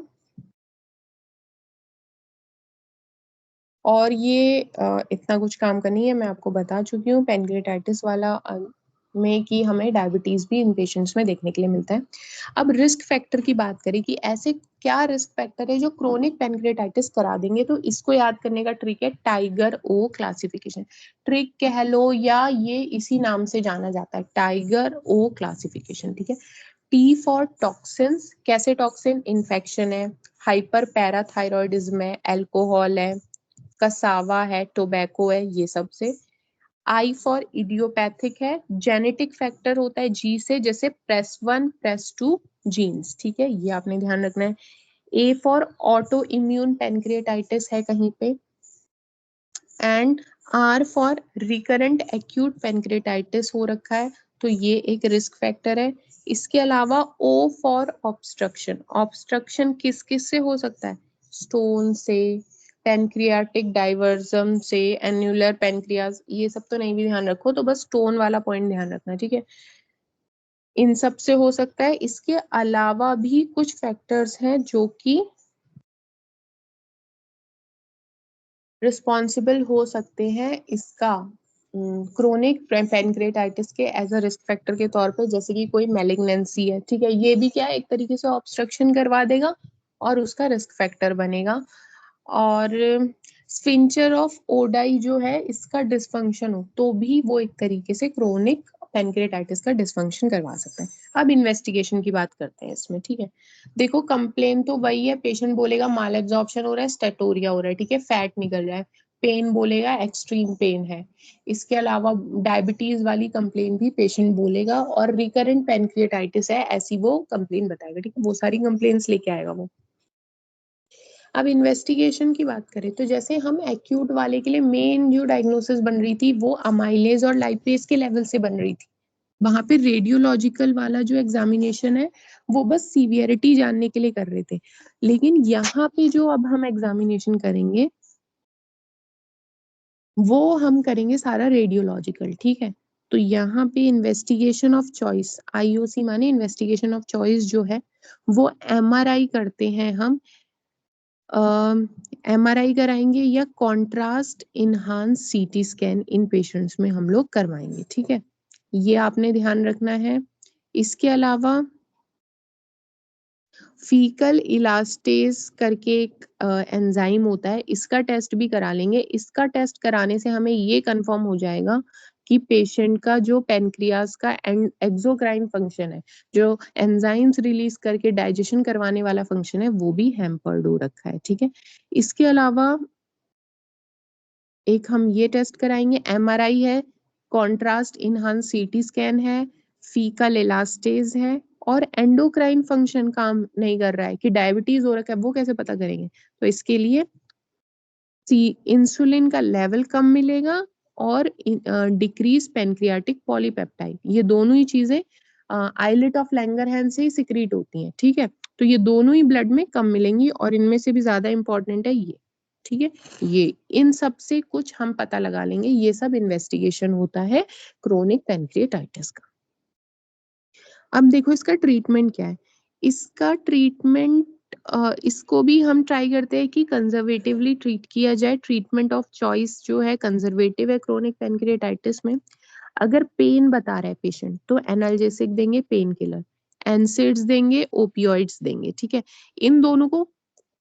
और ये इतना कुछ काम का नहीं है, मैं आपको बता चुकी हूँ पेनक्रेटाइटिस वाला में कि हमें डायबिटीज भी इन पेशेंट्स में देखने के लिए मिलता है। अब रिस्क फैक्टर की बात करें कि ऐसे क्या रिस्क फैक्टर है जो क्रोनिक पेनक्रेटाइटिस करा देंगे, तो इसको याद करने का ट्रिक है टाइगर ओ क्लासिफिकेशन। ट्रिक कह लो या ये इसी नाम से जाना जाता है, टाइगर ओ क्लासिफिकेशन। ठीक है, टी फॉर टॉक्सिन्स, कैसे टॉक्सिन, इन्फेक्शन है, हाइपर पैराथायरॉयडिज्म है, अल्कोहल है, कसावा है, टोबैको है, ये सब से। आई फॉर इडियोपैथिक है, जेनेटिक फैक्टर होता है जी से, जैसे प्रेस 1 प्रेस 2 जीन्स। ठीक है, ये आपने ध्यान रखना है। A for autoimmune pancreatitis है कहीं पे, and R for recurrent acute pancreatitis हो रखा है, तो ये एक रिस्क फैक्टर है। इसके अलावा ओ फॉर ऑब्स्ट्रक्शन, ऑब्स्ट्रक्शन किस किस से हो सकता है, स्टोन से, पेनक्रियाटिक डाइवर्जम से, एन्युलर पेनक्रियाज, ये सब तो नहीं भी ध्यान रखो, तो बस स्टोन वाला पॉइंट ध्यान रखना। ठीक है, इन सब से हो सकता है। इसके अलावा भी कुछ फैक्टर्स हैं जो कि रिस्पॉन्सिबल हो सकते हैं इसका क्रोनिक पेनक्रेटाइटिस के एज अ रिस्क फैक्टर के तौर पे, जैसे कि कोई मेलिग्नेंसी है। ठीक है, ये भी क्या है, एक तरीके से ऑब्स्ट्रक्शन करवा देगा और उसका रिस्क फैक्टर बनेगा। और स्फिंचर ऑफ ओडाई जो है, इसका डिसफंक्शन हो तो भी वो एक तरीके से क्रोनिक पेनक्रेटाइटिस का डिसफंक्शन करवा सकता है। अब इन्वेस्टिगेशन की बात करते हैं इसमें। ठीक है, देखो कंप्लेन तो वही है, पेशेंट बोलेगा माल एब्जॉर्प्शन हो रहा है, स्टेटोरिया हो रहा है, ठीक है, फैट निकल रहा है, पेन बोलेगा एक्सट्रीम पेन है। इसके अलावा डायबिटीज वाली कंप्लेन भी पेशेंट बोलेगा, और रिकरेंट पेनक्रिएटाइटिस है ऐसी वो कंप्लेन बताएगा। ठीक है, वो सारी कंप्लेन्स लेके आएगा वो। अब इन्वेस्टिगेशन की बात करें तो जैसे हम एक्यूट वाले के लिए मेन जो डायग्नोसिस बन रही थी वो अमाइलेज और लाइपेज के लेवल से बन रही थी, वहां पे रेडियोलॉजिकल वाला जो एग्जामिनेशन है वो बस सीवियरिटी जानने के लिए कर रहे थे। लेकिन यहाँ पे जो अब हम एग्जामिनेशन करेंगे वो हम करेंगे सारा रेडियोलॉजिकल। ठीक है, तो यहाँ पे इन्वेस्टिगेशन ऑफ चॉइस, आईओसी माने इन्वेस्टिगेशन ऑफ चॉइस जो है वो एमआरआई करते हैं हम। एमआरआई कराएंगे या कॉन्ट्रास्ट इनहांस सीटी स्कैन इन पेशेंट्स में हम लोग करवाएंगे। ठीक है, ये आपने ध्यान रखना है। इसके अलावा फीकल इलास्टेज करके एक एंजाइम होता है, इसका टेस्ट भी करा लेंगे। इसका टेस्ट कराने से हमें ये कंफर्म हो जाएगा कि पेशेंट का जो पेनक्रियाज का एक्सोक्राइन फंक्शन है, जो एंजाइम्स रिलीज करके डाइजेशन करवाने वाला फंक्शन है, वो भी हैम्पर्ड हो रखा है। ठीक है, इसके अलावा एक हम ये टेस्ट कराएंगे, एमआरआई है, कॉन्ट्रास्ट इनहांस सीटी स्कैन है, फीकल इलास्टेज है, और एंडोक्राइन फंक्शन काम नहीं कर रहा है कि डायबिटीज हो रखा है, वो कैसे पता करेंगे, तो इसके लिए इंसुलिन का लेवल कम मिलेगा और डिक्रीज पेनक्रियाटिक पॉलीपेप्टाइड, ये दोनों ही चीजें आइलेट ऑफ लैंगरहैंस से ही सिक्रीट होती हैं। ठीक है, तो ये दोनों ही ब्लड में कम मिलेंगी, और इनमें से भी ज्यादा इंपॉर्टेंट है ये। ठीक है, ये इन सब से कुछ हम पता लगा लेंगे, ये सब इन्वेस्टिगेशन होता है क्रोनिक पैनक्रिएटाइटिस का। अब देखो इसका ट्रीटमेंट क्या है? इसका ट्रीटमेंट इसको भी हम ट्राई करते हैं कि कंजर्वेटिवली ट्रीट किया जाए। ट्रीटमेंट ऑफ चॉइस जो है कंजर्वेटिव है क्रोनिक पैनक्रिएटाइटिस में। अगर पेन बता रहा है पेशेंट तो एनाल्जेसिक देंगे, पेन किलर, एनसेड्स देंगे, ओपियोइड्स देंगे, ठीक है। इन दोनों को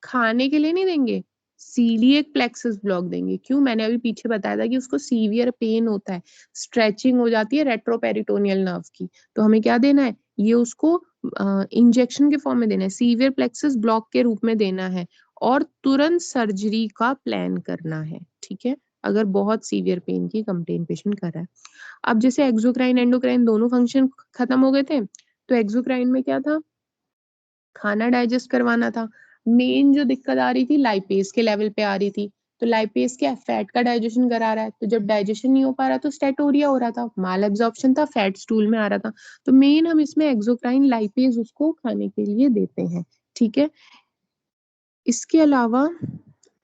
खाने के लिए नहीं देंगे, सीलिएक प्लेक्सस ब्लॉक देंगे। क्यों? मैंने अभी पीछे बताया था कि उसको सीवियर पेन होता है, स्ट्रेचिंग हो जाती है रेट्रोपेरिटोनियल नर्व की, तो हमें क्या देना है? ये उसको इंजेक्शन के फॉर्म में देना है, सीवियर प्लेक्सस ब्लॉक के रूप में देना है और तुरंत सर्जरी का प्लान करना है, ठीक है, अगर बहुत सीवियर पेन की कंप्लेन पेशेंट कर रहा है। अब जैसे एक्सोक्राइन एंडोक्राइन दोनों फंक्शन खत्म हो गए थे, तो एक्सोक्राइन में क्या था? खाना डाइजेस्ट करवाना था। मेन जो दिक्कत आ रही थी लाइपेज के लेवल पे आ रही थी, तो लाइपेज क्या? फैट का डाइजेशन करा रहा है, तो जब डाइजेशन नहीं हो पा रहा तो स्टेटोरिया हो रहा था, माल एब्जॉर्प्शन था, फैट स्टूल में आ रहा था। तो मेन हम इसमें एक्सोक्राइन लाइपेज उसको खाने के लिए देते हैं, ठीक है। इसके अलावा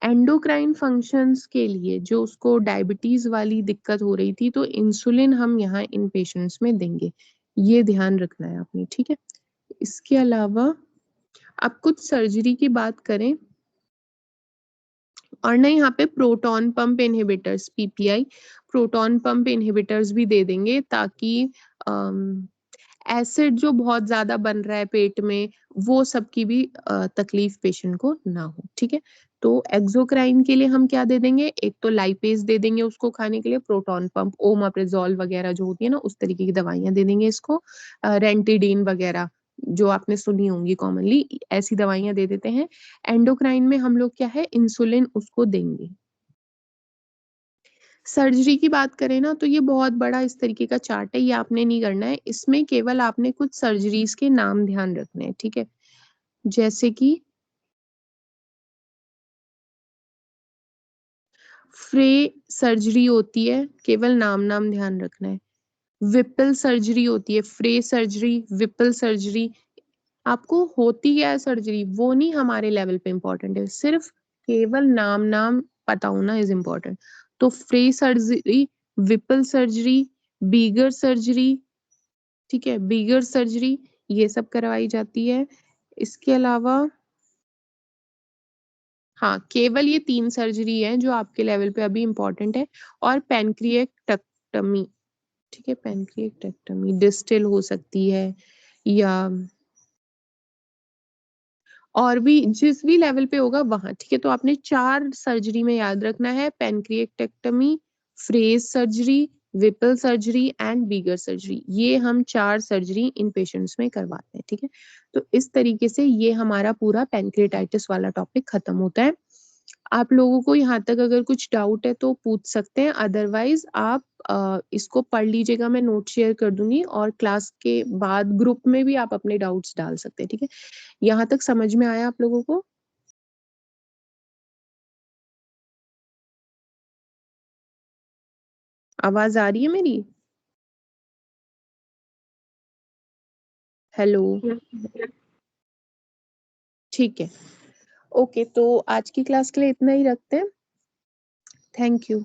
एंडोक्राइन फंक्शंस के लिए जो उसको डायबिटीज वाली दिक्कत हो रही थी, तो इंसुलिन हम यहाँ इन पेशेंट्स में देंगे, ये ध्यान रखना है आपने, ठीक है। इसके अलावा अब कुछ सर्जरी की बात करें और ना यहाँ पे proton pump inhibitors PPI, proton pump inhibitors भी दे देंगे ताकि एसिड जो बहुत ज्यादा बन रहा है पेट में वो सब की भी तकलीफ पेशेंट को ना हो, ठीक है। तो एक्सोक्राइन के लिए हम क्या दे देंगे? एक तो लाइपेज दे देंगे उसको खाने के लिए, प्रोटॉन पंप, ओमाप्रेजोल वगैरह जो होती है ना उस तरीके की दवाइयां दे देंगे इसको, रेंटिडीन वगैरह जो आपने सुनी होंगी कॉमनली, ऐसी दवाइयां दे देते हैं। एंडोक्राइन में हम लोग क्या है इंसुलिन उसको देंगे। सर्जरी की बात करें ना तो ये बहुत बड़ा इस तरीके का चार्ट है, ये आपने नहीं करना है, इसमें केवल आपने कुछ सर्जरीज के नाम ध्यान रखने हैं, ठीक है। जैसे कि फ्रे सर्जरी होती है, केवल नाम नाम ध्यान रखना है। विप्पल सर्जरी होती है, फ्रे सर्जरी, विप्पल सर्जरी। आपको होती क्या है सर्जरी वो नहीं हमारे लेवल पे इम्पोर्टेंट है, सिर्फ केवल नाम नाम पता होना इज इम्पोर्टेंट। तो फ्रे सर्जरी, विप्पल सर्जरी, बीगर सर्जरी, ठीक है, बीगर सर्जरी, ये सब करवाई जाती है। इसके अलावा हाँ केवल ये 3 सर्जरी है जो आपके लेवल पे अभी इम्पोर्टेंट है। और पैनक्रिएक्टक्टमी, ठीक है, पैनक्रिएक्टक्टमी डिस्टल हो सकती है या और भी जिस भी लेवल पे होगा वहां, ठीक है। तो आपने 4 सर्जरी में याद रखना है, pancreatectomy, Frey's surgery, Whipple surgery and Beger surgery, ये हम 4 सर्जरी इन पेशेंट्स में करवाते हैं, ठीक है। तो इस तरीके से ये हमारा पूरा पैनक्रिएटाइटिस वाला टॉपिक खत्म होता है। आप लोगों को यहाँ तक अगर कुछ डाउट है तो पूछ सकते हैं, अदरवाइज आप इसको पढ़ लीजिएगा, मैं नोट शेयर कर दूंगी और क्लास के बाद ग्रुप में भी आप अपने डाउट्स डाल सकते हैं, ठीक है। यहाँ तक समझ में आया आप लोगों को? आवाज आ रही है मेरी? हेलो? ठीक है, ओके, तो आज की क्लास के लिए इतना ही रखते हैं। Thank you.